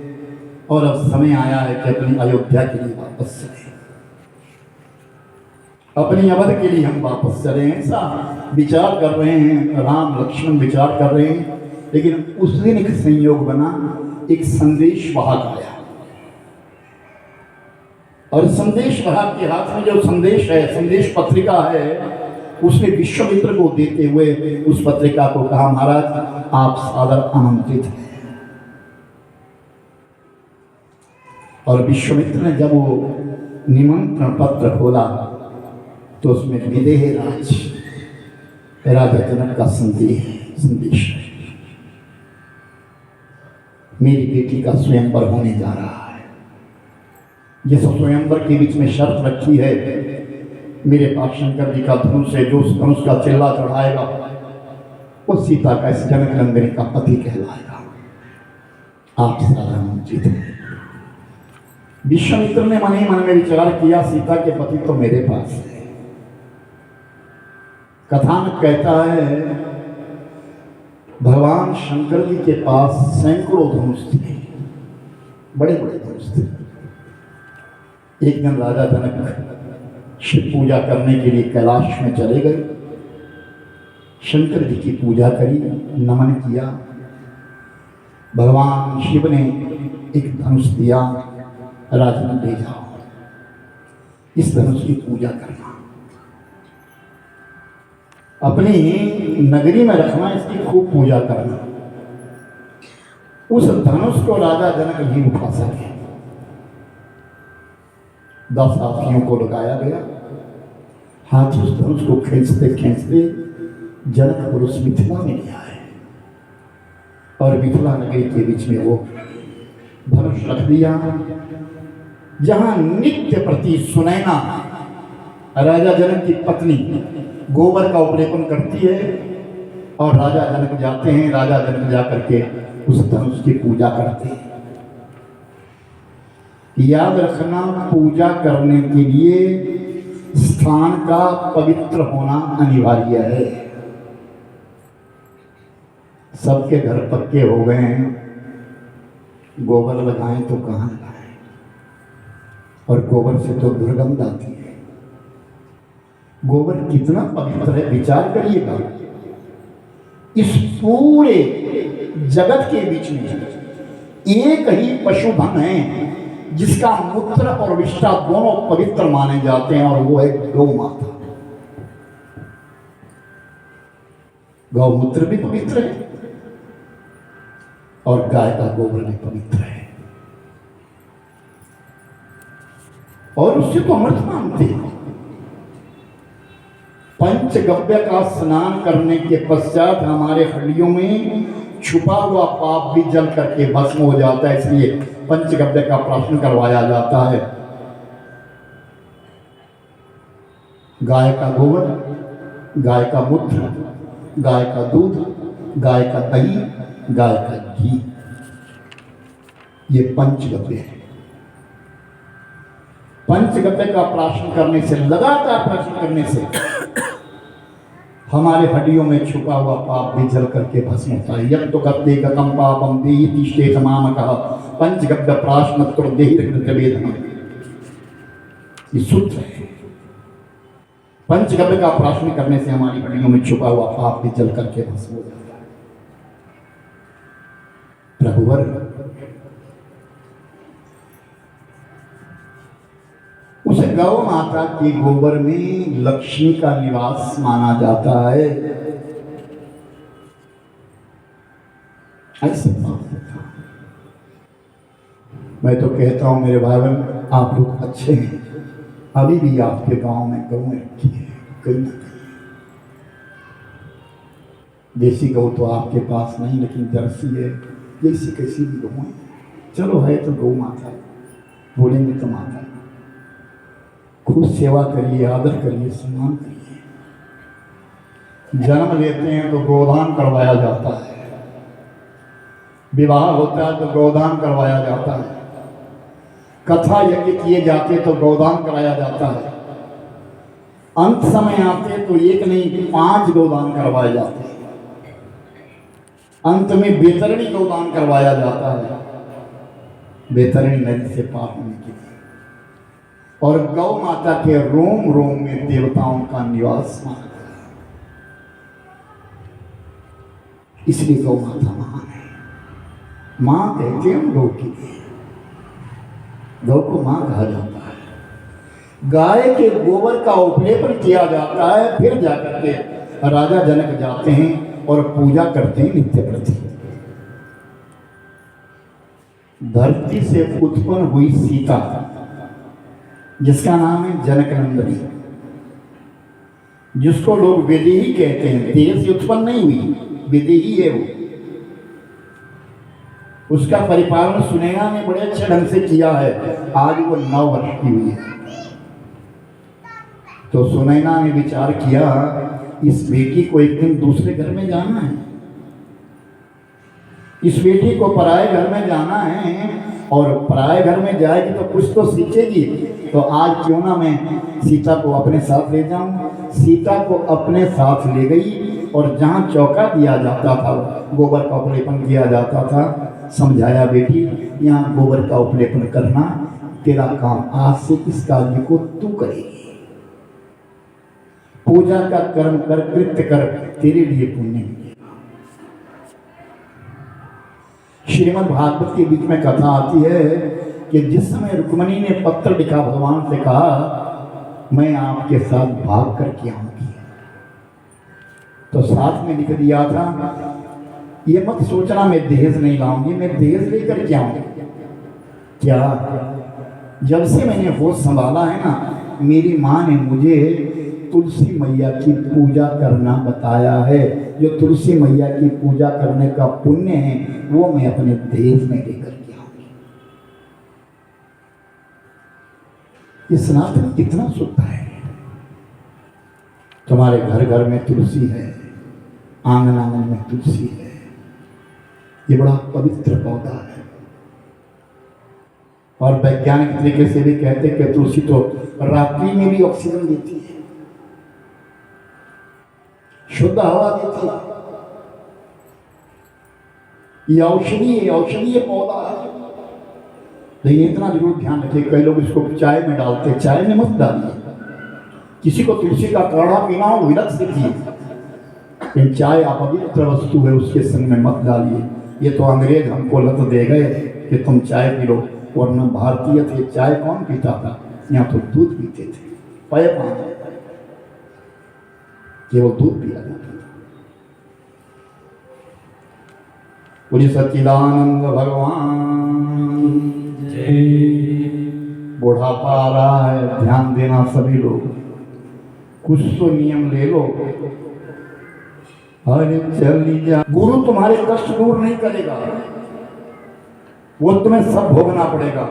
और अब समय आया है कि अपनी अयोध्या के लिए वापस चले, अपनी अवध के लिए हम वापस चले। ऐसा विचार कर रहे हैं, राम लक्ष्मण विचार कर रहे हैं। लेकिन उस दिन एक संयोग बना, एक संदेश वाहक आया और संदेश वाहक के हाथ में जो संदेश है, संदेश पत्रिका है, उसने विश्वामित्र को देते हुए उस पत्रिका को कहा, महाराज आप सादर आमंत्रित हैं। और विश्वामित्र ने जब वो निमंत्रण पत्र खोला तो उसमें विदेह राजा जनक का संदेश है। मेरी बेटी का स्वयंवर होने जा रहा है। जिस स्वयंवर के बीच में शर्त रखी है, मेरे पास शंकर जी का धनुष है, जो उस धनुष का चिल्ला चढ़ाएगा वो सीता का, इस जनक नंदिनी का पति कहलाएगा। आप सारा आमंत्रित हैं। विश्वामित्र ने मन ही मन में विचार किया, सीता के पति तो मेरे पास है। कथानक कहता है भगवान शंकर जी के पास सैकड़ों धनुष थे, बड़े बड़े धनुष थे। एक दिन राजा जनक शिव पूजा करने के लिए कैलाश में चले गए। शंकर जी की पूजा करी, नमन किया। भगवान शिव ने एक धनुष दिया, राजन ले जाओ, इस धनुष की पूजा करना, अपनी नगरी में रखना, इसकी खूब पूजा करना। उस धनुष को राजा जनक नहीं उठा सके। 10 हाथियों को लगाया गया। हाथी उस धनुष को खींचते खींचते जनकपुर मिथिला में ले आए और मिथिला नगरी के बीच में वो धनुष रख दिया, जहां नित्य प्रति सुनैना राजा जनक की पत्नी गोबर का उपलेपन करती है और राजा जनक जाते हैं। राजा जनक जाकर के उस धनुष की पूजा करते हैं। याद रखना, पूजा करने के लिए स्थान का पवित्र होना अनिवार्य है। सबके घर पक्के हो गए हैं, गोबर लगाएं तो कहाँ लगाएं, और गोबर से तो दुर्गंध आती है। गोबर कितना पवित्र है, विचार करिएगा। इस पूरे जगत के बीच में एक ही पशुधन है जिसका मूत्र और विष्ठा दोनों पवित्र माने जाते हैं, और वो है गौ माता। गौमूत्र भी पवित्र है और गाय का गोबर भी पवित्र है, और उससे तो अमृत मानते हैं। पंचगव्य का स्नान करने के पश्चात हमारे हड्डियों में छुपा हुआ पाप भी जल करके भस्म हो जाता है, इसलिए पंचगव्य का प्राशन करवाया जाता है। गाय का गोबर, गाय का मूत्र, गाय का दूध, गाय का दही, गाय का घी, ये पंचगव्य है। पंचगव्य का प्राशन करने से, लगातार प्राशन करने से हमारे हड्डियों में छुपा हुआ पाप भी जल करके भस्म होता है। यत् तो गते गतम पापम देहि तिष्ठेत मामकः पंचगव्य प्राशनत्तर देहि हृदयवेदना, ये सूत्र है। पंचगव्य का प्राशन करने से हमारी हड्डियों में छुपा हुआ पाप भी जल करके भस्म हो जाता है। प्रभुवर, उस गौ माता के गोबर में लक्ष्मी का निवास माना जाता है। ऐसे मैं तो कहता हूं मेरे भाई बहन, आप लोग अच्छे हैं, अभी भी आपके गांव में गौएं रखी है कहीं ना कहीं। देसी गौ तो आपके पास नहीं, लेकिन जर्सी है, जैसी कैसी भी गौ है, चलो है तो गौ माता है, बोलेंगे तो माता है। खूब सेवा करिए, आदर करिए, सम्मान करिए। जन्म लेते हैं तो गोदान करवाया जाता है, विवाह होता है तो गोदान करवाया जाता है, कथा यज्ञ किए जाते तो गोदान कराया जाता है, अंत समय आते तो एक नहीं 5 गोदान करवाए जाते हैं, अंत में बेतरणी गोदान करवाया जाता है, बेतरणी नदी से पार होने के लिए। और गौ माता के रोम रोम में देवताओं का निवास माना गया, इसलिए गौ माता महान है। मां कहते हैं गौ के लिए, गौ को मां कहा जाता है। गाय के गोबर का उपलेपन किया जाता है, फिर जाकर के राजा जनक जाते हैं और पूजा करते हैं नित्य प्रति। धरती से उत्पन्न हुई सीता, जिसका नाम है जनक नंदनी, जिसको लोग विदेही कहते हैं, देह से उत्पन्न नहीं हुई, विदेही है वो। उसका परिपालन सुनैना ने बड़े अच्छे ढंग से किया है। आज वो 9 वर्ष की हुई है, तो सुनैना ने विचार किया इस बेटी को एक दिन दूसरे घर में जाना है, इस बेटी को पराये घर में जाना है, और पराये घर में जाएगी तो कुछ तो सीखेगी, तो आज क्यों ना मैं सीता को अपने साथ ले जाऊं। सीता को अपने साथ ले गई, और जहां चौका दिया जाता था, गोबर का उपलेपन किया जाता था, समझाया बेटी यहाँ गोबर का उपलेपन करना तेरा काम, आज से इस कार्य को तू करेगी, पूजा का कर्म कर, कृत्य कर, तेरे लिए पुण्य मिलेगा। श्रीमद् भागवत के बीच में कथा आती है कि जिस समय रुक्मिणी ने पत्र लिखा, भगवान से कहा मैं आपके साथ भाग करके आऊंगी, तो साथ में लिख दिया था ये मत सोचना मैं दहेज नहीं लाऊंगी, मैं दहेज लेकर के आऊंगी। क्या जब से मैंने होश संभाला है ना, मेरी माँ ने मुझे तुलसी मैया की पूजा करना बताया है। जो तुलसी मैया की पूजा करने का पुण्य है वो मैं अपने दहेज में लेकर के आऊंगी। ये सनातन कितना शुद्ध है। तुम्हारे घर घर में तुलसी है, आंगन आंगन में तुलसी है, ये बड़ा पवित्र पौधा है। और वैज्ञानिक तरीके से भी कहते हैं कि तुलसी तो रात्रि में भी ऑक्सीजन देती है, शुद्ध हवा देती है, ये औषधीय पौधा है। लेकिन इतना जरूर ध्यान रखिए, कई लोग इसको चाय में डालते हैं, चाय में मत डालिए। किसी को तुलसी का काढ़ा पीना हो विरक्त से पिए, लेकिन चाय अपवित्र वस्तु है, उसके संग में मत डालिए। ये तो अंग्रेज हमको लत दे गए कि तुम चाय पी लो, वरना भारतीय थे, चाय कौन पीता था? यहाँ तो दूध पीते थे, पेय पान, केवल दूध पिया जाता था। बोलिए सच्चिदानंद भगवान। बुढ़ापा आ रहा है, ध्यान देना सभी लोग, कुछ तो नियम ले लो। अरे चली जा, गुरु तुम्हारे कष्ट दूर नहीं करेगा, वो तुम्हें सब भोगना पड़ेगा,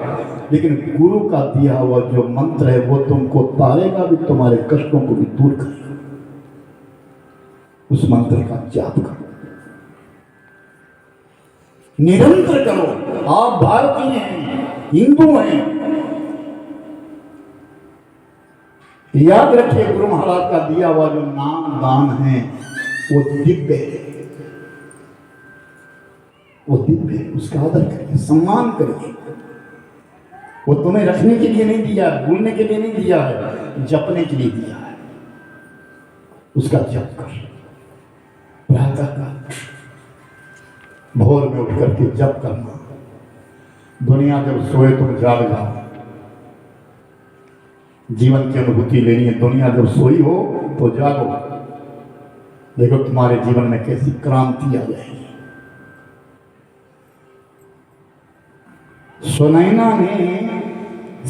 लेकिन गुरु का दिया हुआ जो मंत्र है वो तुमको तारेगा भी, तुम्हारे कष्टों को भी दूर करेगा। उस मंत्र का जाप करो, निरंतर करो। आप भारतीय हैं, हिंदू हैं, याद रखिए गुरु महाराज का दिया हुआ जो नाम दान है वो दिव्य है, वो दिव्य है, उसका आदर करिए, सम्मान करिए। वो तुम्हें रखने के लिए नहीं दिया है, भूलने के लिए नहीं दिया है, जपने के लिए दिया है। उसका जप कर, प्रातः काल भोर में उठ करके जप करना। दुनिया जब सोए तुम जाग जाओ, जीवन की अनुभूति लेनी है। दुनिया जब सोई हो तो जागो, देखो तुम्हारे जीवन में कैसी क्रांति आ जाएगी। सुनैना ने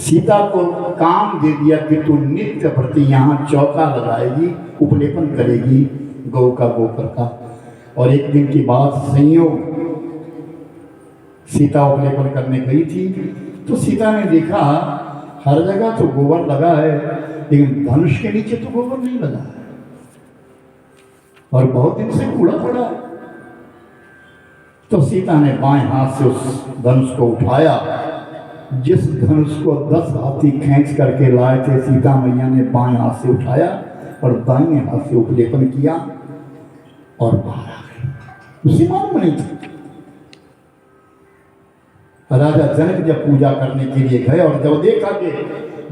सीता को काम दे दिया कि तू नित्य प्रति यहाँ चौका लगाएगी, उपलेपन करेगी गौ का, गोबर का। और एक दिन की बात, संयोग सीता उपलेपन करने गई थी तो सीता ने देखा हर जगह तो गोबर लगा है, लेकिन धनुष के नीचे तो गोबर नहीं लगा है और बहुत दिन से कूड़ा पड़ा। तो सीता ने बाएं हाथ से उस धनुष को उठाया। जिस धनुष को 10 हाथी खींच करके लाए थे, सीता मैया ने बाएं हाथ से उठाया और दाहिने हाथ से उपलेपन किया और बाहर आ गई। उसी मालूम नहीं था। राजा जनक जब पूजा करने के लिए गए और जब देखा कि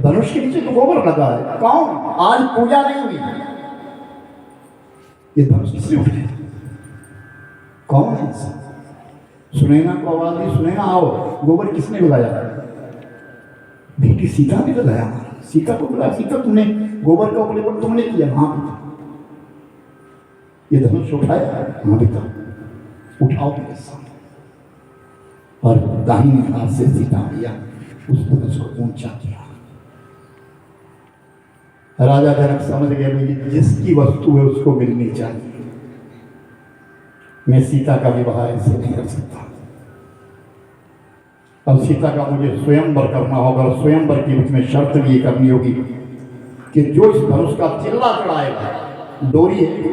धनुष के नीचे तो गोबर लगा है, कौन? आज पूजा नहीं हुई, ये धनुष किसने उठाया? कौन है? सुनैना को आवाज दी, सुनैना आओ, गोबर किसने लगाया? बेटी सीता ने लगाया। सीता को बुलाया, सीता तुमने गोबर का उपलेपन तुमने किया? हाँ पिता। ये धनुष उठाया? हाँ पिता। उठाओ मेरे सामने। और दाहिने हाथ से सीता मैया उस धनुष को ऊंचा किया। राजा जनक समझ गए भाई जिसकी वस्तु है उसको मिलनी चाहिए, मैं सीता का विवाह ऐसे नहीं कर सकता। अब सीता का मुझे स्वयंवर करना होगा और स्वयंवर की बीच में शर्त भी ये करनी होगी कि जो इस धनुष का चिल्ला चढ़ाएगा, डोरी है,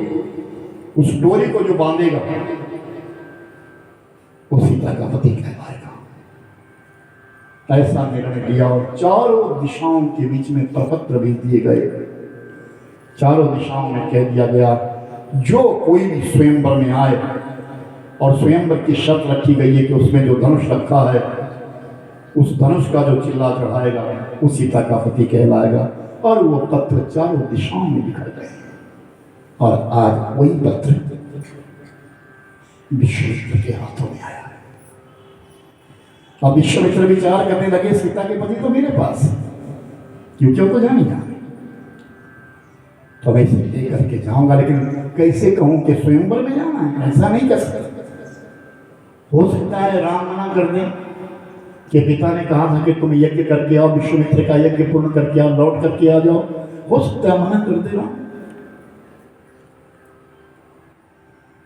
उस डोरी को जो बांधेगा वो सीता का पति कहलाएगा। ऐसा निर्णय लिया और चारों दिशाओं के बीच में प्रपत्र भेज दिए गए। चारों दिशाओं में कह दिया गया जो कोई भी स्वयंवर में आए, और स्वयंवर की शर्त रखी गई है कि उसमें जो धनुष रखा है उस धनुष का जो चिल्ला चढ़ाएगा वो सीता का पति कहलाएगा। और वो पत्र चारों दिशाओं में बिखर गए और आज वही पत्र विश्वामित्र के हाथों में आया है। अब विश्वामित्र विचार करने लगे सीता के पति तो मेरे पास, क्योंकि वो तो जानी जाने, तो मैं इसे लेकर के जाऊंगा, लेकिन कैसे कहूं कि स्वयंवर में जाना है? ऐसा नहीं कर सकता। हो सकता है राम मना कर दें कि पिता ने कहा था कि तुम यज्ञ करके आओ, विश्वामित्र का यज्ञ पूर्ण करके आओ, लौट करके आ जाओ। हो सकता है मना कर दे राम।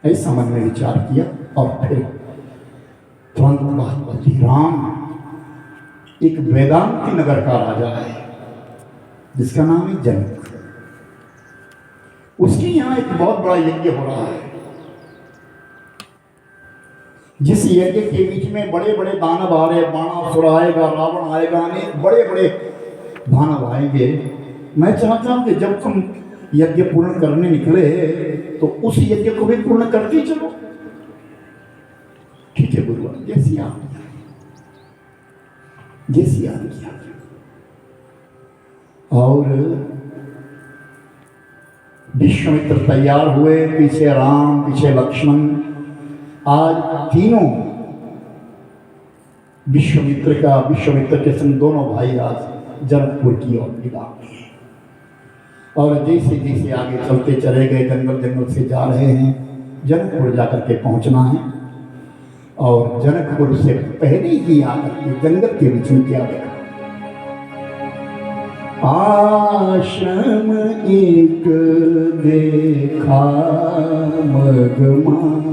ऐसा मन में विचार किया और फिर तुरंत बात बदली। राम एक वेदांती नगर का राजा है जिसका नाम है जनक। उसके यहाँ एक बहुत बड़ा यज्ञ हो रहा है, जिस यज्ञ के बीच में बड़े बड़े दानव आ रहे, बाणासुर आएगा, रावण आएगा, अनेक बड़े बड़े दानव आएंगे। मैं चाहता हूं कि जब तुम यज्ञ पूर्ण करने निकले तो उस यज्ञ को भी पूर्ण करके चलो। ठीक है गुरुवर, जैसी आज्ञा। और विश्वामित्र तैयार हुए, पीछे राम, पीछे लक्ष्मण। आज तीनों विश्वामित्र के संग दोनों भाई आज जनकपुर की ओर विदा हुए। और जैसे जैसे आगे चलते चले गए, जंगल से जा रहे हैं, जनकपुर जाकर के पहुंचना है। और जनकपुर से पहले ही आकर के जंगल के बीच में क्या देखा, आश्रम एक देखा मगमान,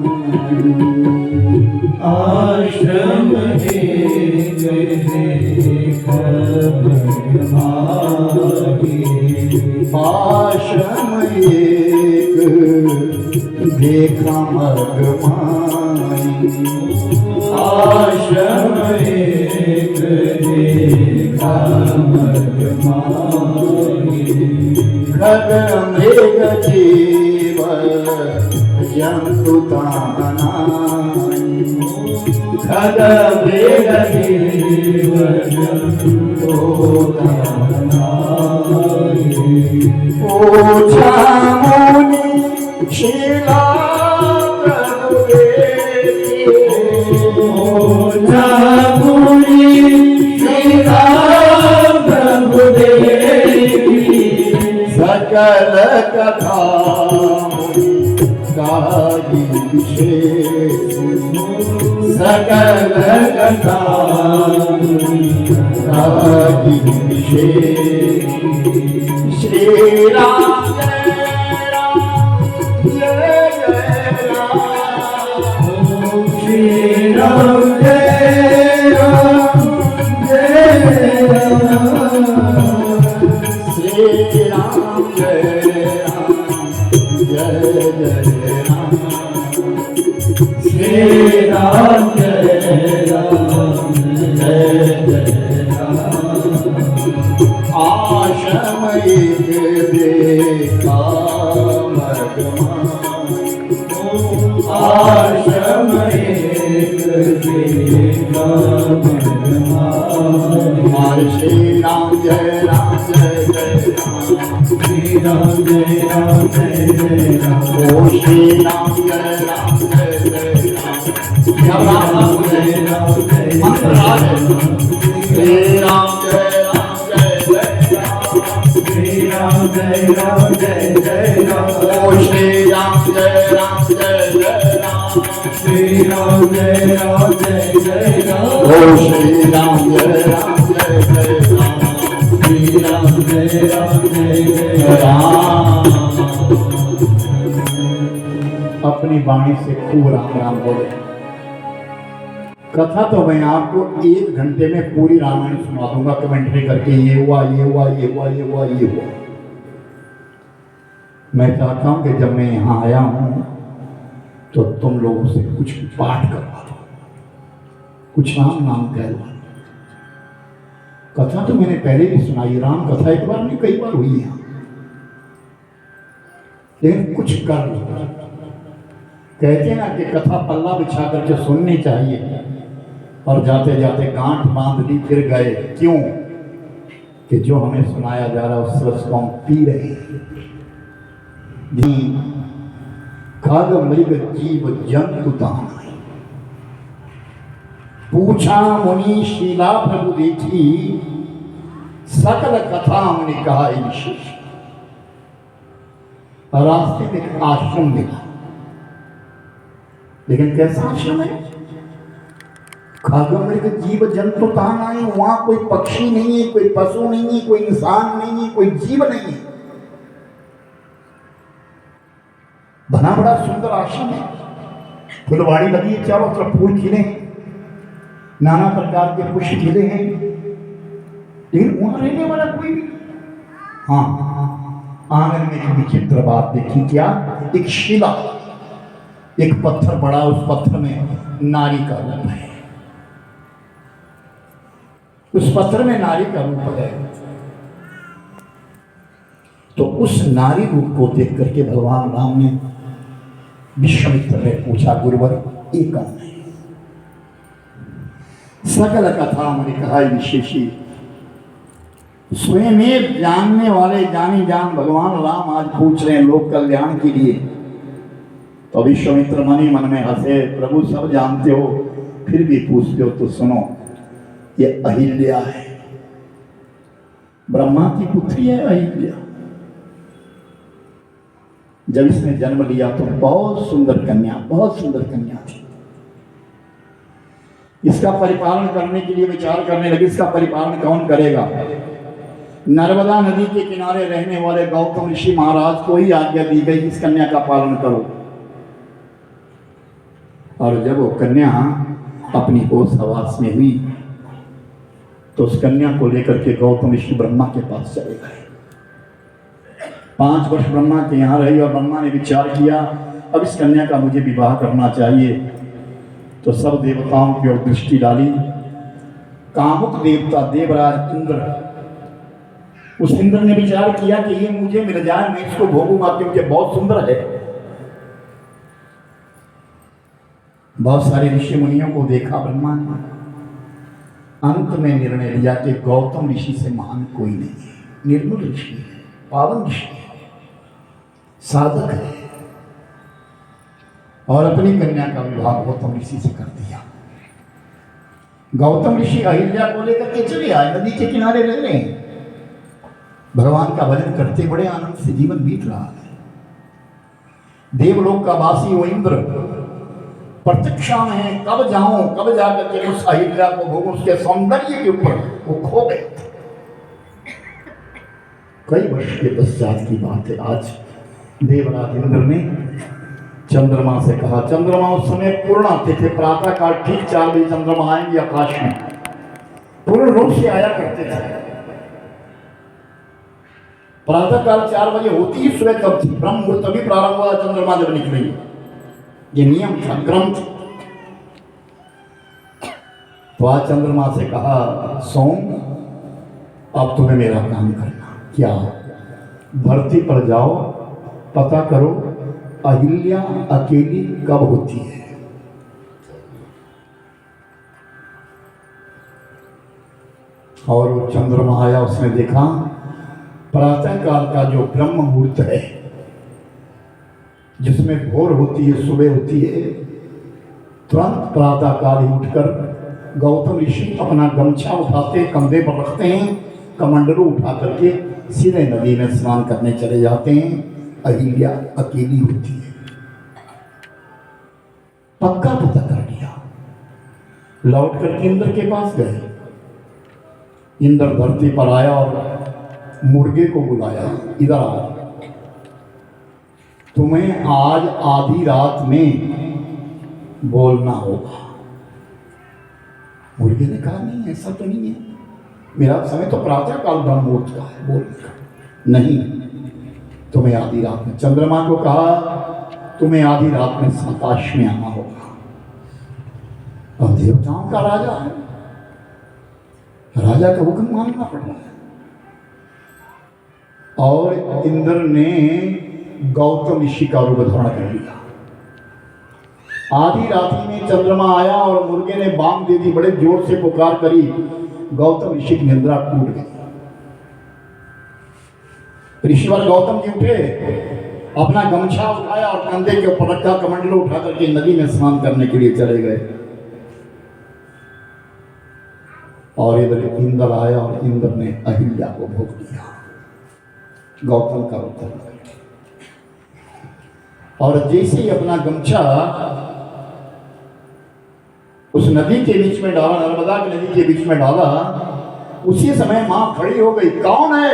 आश्रम एक देखा मगमाही, आश्रम एक देखा मगमाई, आश्रम एक देखा मगमाही, खग मृग जीव जंतु तानाई, खग मृग जीव जंतु तानाई, पूछा मुनि शिला प्रभुदेवी, पूछा मुनि शिला प्रभुदेवी, सकल कथा मुनि गाई विशेष, सकल कथा मुनि गाई विशेष। श्री राम जय राम जय जय राम, श्री राम जय राम जय राम, श्री राम जय राम जय जय राम, श्री राम जय राम जय जय राम, आश्रम एक देखा मगमाई, आश्रम एक देखा मगमाई, श्री राम जय राम जय जय राम, श्री राम जय राम जय जय राम, ओ श्री राम जय राम जय जय राम। जब राम जय राम जय मंत्र आ जाए, श्री राम जय राम जय जय राम, श्री राम जय राम जय जय राम, ओ श्री राम जय राम जय जय राम, श्री राम जय राम जय जय राम, ओ श्री राम जय राम जय जय राम, श्री राम जय राम जय जय राम। अपनी वाणी से खूब राम राम बोले। कथा तो मैं आपको 1 घंटे में पूरी रामायण सुना दूंगा, कमेंट्री करके ये हुआ ये हुआ ये हुआ ये हुआ ये हुआ। मैं चाहता हूं कि जब मैं यहां आया हूं तो तुम लोगों से कुछ पाठ करवा दो, कुछ राम नाम कहलवा। कथा तो मैंने पहले भी सुनाई, राम कथा एक बार नहीं कई बार हुई है, लेकिन कुछ कर लो। कहते हैं ना कि कथा पल्ला बिछा करके सुननी चाहिए, और जाते जाते गांठ बांध ली फिर गए। क्यों? कि जो हमें सुनाया जा रहा है उस रस को हम पी रहे हैं। खग मृग जीव जंतु तानाई, पूछा मुनि शीला प्रभु देखी, सकल कथा हमने कहा विशेष। रास्ते में एक आश्रम मिला, लेकिन कैसा आश्रम है? खग मृग जीव जंतु तानाई, वहां कोई पक्षी नहीं है, कोई पशु नहीं है, कोई इंसान नहीं है, कोई जीव नहीं है। बना बड़ा सुंदर आश्रम है, फुलवाड़ी लगी है, चारों तरफ फूल खिले हैं, नाना प्रकार के पुष्प खिले हैं, लेकिन वहां रहने वाला कोई भी। हाँ, आंगन में एक विचित्र बात देखी। क्या? एक शिला, एक पत्थर पड़ा, उस पत्थर में नारी का रूप है, उस पत्थर में नारी का रूप है। तो उस नारी रूप को देख करके भगवान राम ने विश्वामित्र ने पूछा, गुरुवर ये कौन है? सकल कथा मैंने कहा विशेषी, स्वयं जानने वाले जानी जान भगवान राम आज पूछ रहे हैं लोक कल्याण के लिए। तो विश्वामित्र मन ही मन में हंसे, प्रभु सब जानते हो फिर भी पूछते हो तो सुनो। ये अहिल्या है, ब्रह्मा की पुत्री है अहिल्या। जब इसने जन्म लिया तो बहुत सुंदर कन्या, बहुत सुंदर कन्या थी। इसका परिपालन करने के लिए विचार करने लगे, इसका परिपालन कौन करेगा। नर्मदा नदी के किनारे रहने वाले गौतम ऋषि महाराज को ही आज्ञा दी गई, इस कन्या का पालन करो। और जब वो कन्या अपनी होश हवास में हुई तो उस कन्या को लेकर के गौतम ऋषि ब्रह्मा के पास चले गए। 5 वर्ष ब्रह्मा के यहाँ रही और ब्रह्मा ने विचार किया अब इस कन्या का मुझे विवाह करना चाहिए। तो सब देवताओं की ओर दृष्टि डाली। कामुक देवता देवराज इंद्र, उस इंद्र ने विचार किया कि ये मुझे मिल जाए, मैं इसको भोगूंगा क्योंकि बहुत सुंदर है। बहुत सारे ऋषि मुनियों को देखा ब्रह्मा ने, अंत में निर्णय लिया कि गौतम ऋषि से महान कोई नहीं है, निर्मल ऋषि है, पावन ऋषि है, साधक है। और अपनी कन्या का विवाह गौतम ऋषि से कर दिया। गौतम ऋषि अहिल्या को लेकर के चले आए, नदी के किनारे रह रहे हैं, भगवान का भजन करते बड़े आनंद से जीवन बीत रहा है। देवलोक का वासी वो इंद्र प्रतीक्षा में है, कब जाऊं, कब जाकर के उस अहिल्या को भोगूं, उसके सौंदर्य के ऊपर वो खो गए। कई वर्ष के पश्चात की बात है। आज देवराज इंद्र ने चंद्रमा से कहा, चंद्रमा उस समय पूर्ण आते थे, प्रातः काल ठीक 4 बजे चंद्रमा आएंगे आकाश में, पूर्ण रूप से आया करते थे। प्रातः काल 4 बजे होती ही सुबह कब थी, ब्रह्म मुहूर्त तभी प्रारंभ हुआ चंद्रमा जब निकलेगी, ये नियम था, क्रम था। तो आज चंद्रमा से कहा, सोम अब तुम्हें मेरा काम करना। क्या? धरती पर जाओ, पता करो अहिल्या अकेली कब होती है। और वो चंद्रमा आया, उसने देखा प्रातः काल का जो ब्रह्म मुहूर्त है, जिसमें भोर होती है, सुबह होती है, तुरंत प्रातः काल ही उठकर गौतम ऋषि अपना गमछा उठाते कंधे पर रखते हैं, कमंडलू उठा करके सीधे नदी में स्नान करने चले जाते हैं। अहिल्या अकेली होती है, पक्का पता कर लिया। लौट कर इंद्र के पास गए। इंद्र धरती पर आया और मुर्गे को बुलाया, इधर आओ, तुम्हें आज आधी रात में बोलना होगा। मुर्गे ने कहा, नहीं ऐसा तो नहीं है, मेरा समय तो प्रातः काल ब्रह्म मुहूर्त का है बोलने का। नहीं, तुम्हें आधी रात में। चंद्रमा को कहा, तुम्हें आधी रात में आकाश में आना होगा। और देवताओं का राजा है, राजा का हुक्म मानना पड़ रहा है। और इंद्र ने गौतम ऋषि का रूप धारण कर लिया। आधी रात्रि में चंद्रमा आया और मुर्गे ने बांग दे दी, बड़े जोर से पुकार करी, गौतम ऋषि की निद्रा टूट गई। ऋषिवर गौतम जी उठे, अपना गमछा उठाया और कंधे के ऊपर रखा, कमंडलू उठा करके नदी में स्नान करने के लिए चले गए। और इधर इंद्र आया और इंद्र ने अहिल्या को भोग दिया, गौतम का रूप धारण करके। और जैसे ही अपना गमछा उस नदी के बीच में डाला, नर्मदा की नदी के बीच में डाला, उसी समय मां खड़ी हो गई। कौन है?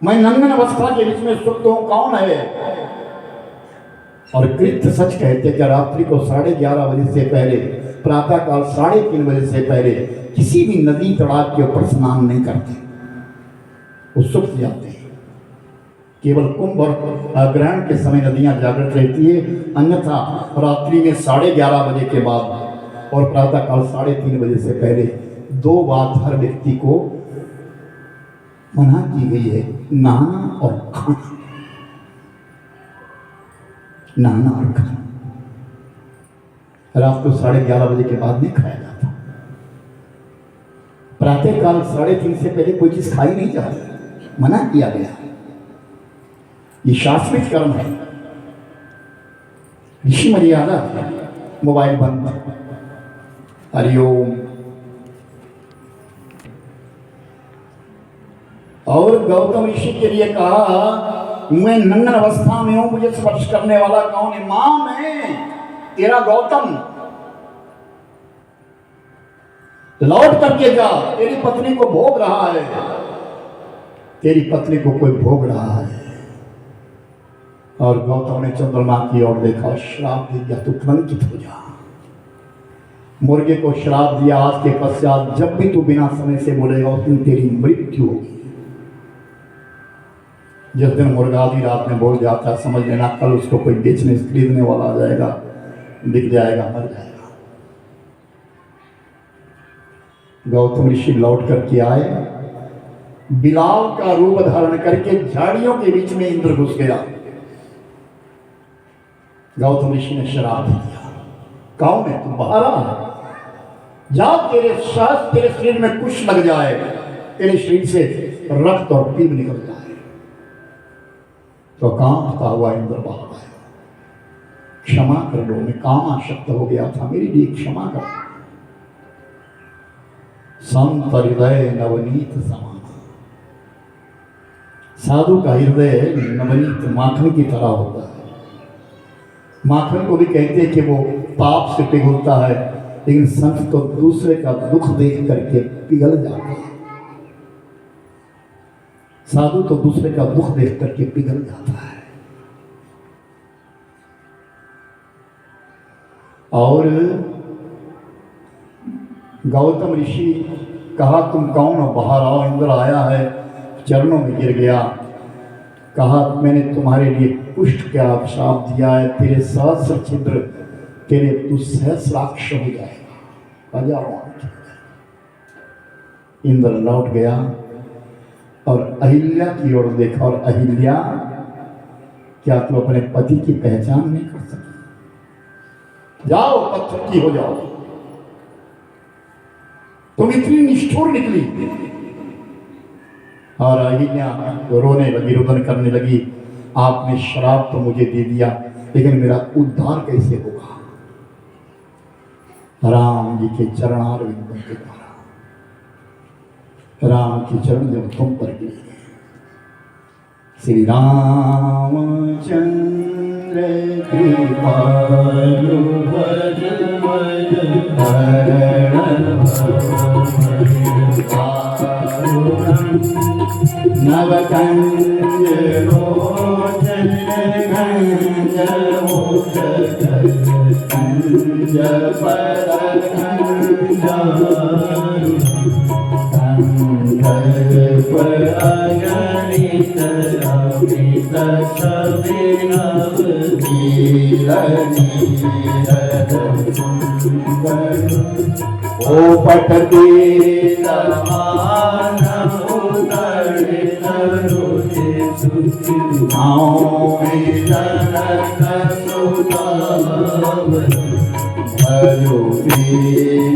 मैं नंगन अवस्था के बीच में सुप्त हूं, कौन है? और कृत्य सच कहते कि रात्रि को 11:30 बजे से पहले, प्रातः काल 3:30 बजे से पहले किसी भी नदी तालाब के ऊपर स्नान नहीं करते, वो सुप्त जाते हैं। केवल कुंभ और ग्रहण के समय नदियां जागृत रहती है, अन्यथा रात्रि में 11:30 बजे के बाद और प्रातः काल 3:30 बजे से पहले 2 बात हर व्यक्ति को मना की गई है, नहाना और खाना। नहाना और खाना रात को 11:30 बजे के बाद नहीं खाया जाता। प्रातः काल 3:30 से पहले कोई चीज खाई नहीं जाती, मना किया गया। ये शास्त्रीय कर्म है, ऋषि मर्यादा। मोबाइल बंद, हरिओम, और गौतम ऋषि के लिए कहा, मैं नंगन अवस्था में हूं, मुझे स्पर्श करने वाला कौन है? मां मैं तेरा गौतम, लौट करके जा, तेरी पत्नी को भोग रहा है, तेरी पत्नी को कोई भोग रहा है। और गौतम ने चंद्रमा की ओर देखा, श्राप दे दिया, तू कलंकित हो जा। मुर्गे को श्राप दिया, आज के पश्चात जब भी तू बिना समय से बोलेगा उस दिन तेरी मृत्यु होगी। जिस दिन मुर्गा आधी रात में बोल जाता है, समझ लेना कल उसको कोई बेचने खरीदने वाला आ जाएगा, दिख जाएगा, मर जाएगा। गौतम ऋषि लौट करके आए, बिलाव का रूप धारण करके झाड़ियों के बीच में इंद्र घुस गया। गौतम ऋषि ने श्राप दिया, कौन है तू? बाहर आ जा, तेरे शरीर में कुछ लग जाए, तेरे शरीर से रक्त और पीप निकल जाए। तो कांपता हुआ इंद्र बाहर आया, क्षमा कर लो, मैं काम आसक्त हो गया था, मेरे लिए क्षमा कर। संत हृदय नवनीत समान, साधु का हृदय नवनीत माखन की तरह होता है। माखन को भी कहते हैं कि वो पाप से पिघलता है, लेकिन संत तो दूसरे का दुख देख करके पिघल जाता है। साधु तो दूसरे का दुख देख करके पिघल जाता है। और गौतम ऋषि कहा, तुम कौन हो? बाहर आओ। इंद्र आया है, चरणों में गिर गया, कहा मैंने तुम्हारे लिए पुष्ट क्या श्राप दिया है, तेरे सहस्र छिद्र, तेरे तू सहस्राक्ष हो जाएगा, हजारों आंख। इंद्र लौट गया और अहिल्या की ओर देखा, और अहिल्या, क्या तू अपने पति की पहचान नहीं कर सकी? जाओ, पत्थर की हो जाओ, तुम इतनी निष्ठुर निकली। और अहिल्या रोने लगी, रुदन करने लगी, आपने श्राप तो मुझे दे दिया, लेकिन मेरा उद्धार कैसे होगा? राम जी के चरणारविंदों के द्वारा, राम की चरण जब तुम पर गिरे, श्री रामचंद्र कृपालु नवकंज लोचन गंज मुख कंज पर कंज पर अगणित अमित छविनव धीर नीरद ओ पठती समान उतरित रुचि सुखी भयो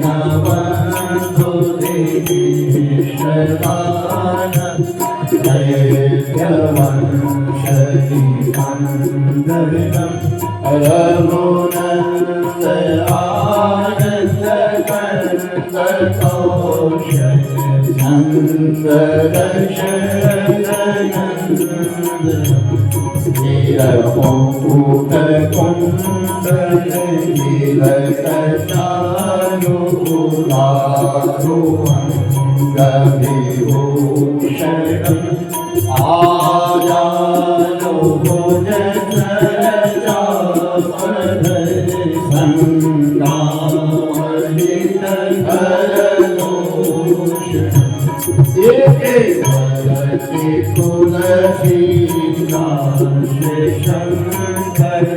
दीनबंधु दीक्षितान दैत्यवंशति कंदरम रघुनंद आनंद कंदतोष नंद दशरथ नीलकूट कुंडल नीलकटानुलारु अंगविभूषण आजानु भुजगचापध संगामलित करदूषण भगति तुलसी शंकर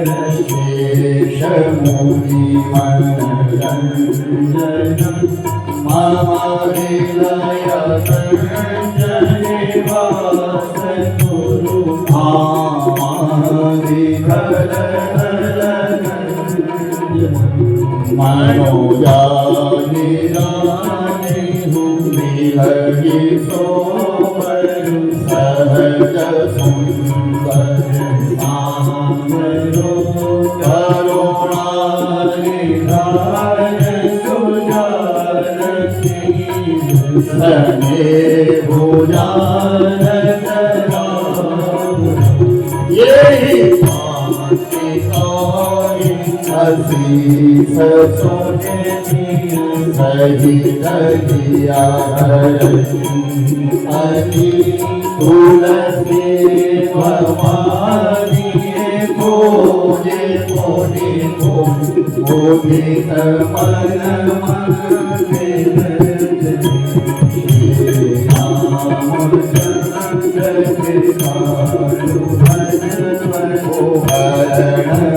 शेष मुनि मनरंजन मम हृदय संजनि वास गुरु मनोजानि रानी लगी सोमर सहज सुंदर सामरो करुणानिधान सुजानकी सने भुजान असीस सोने सही दहिया हरि तुलसी भवानी खोजे मोने मोदित मन मंदिर राम चंद्र कृपालु भजन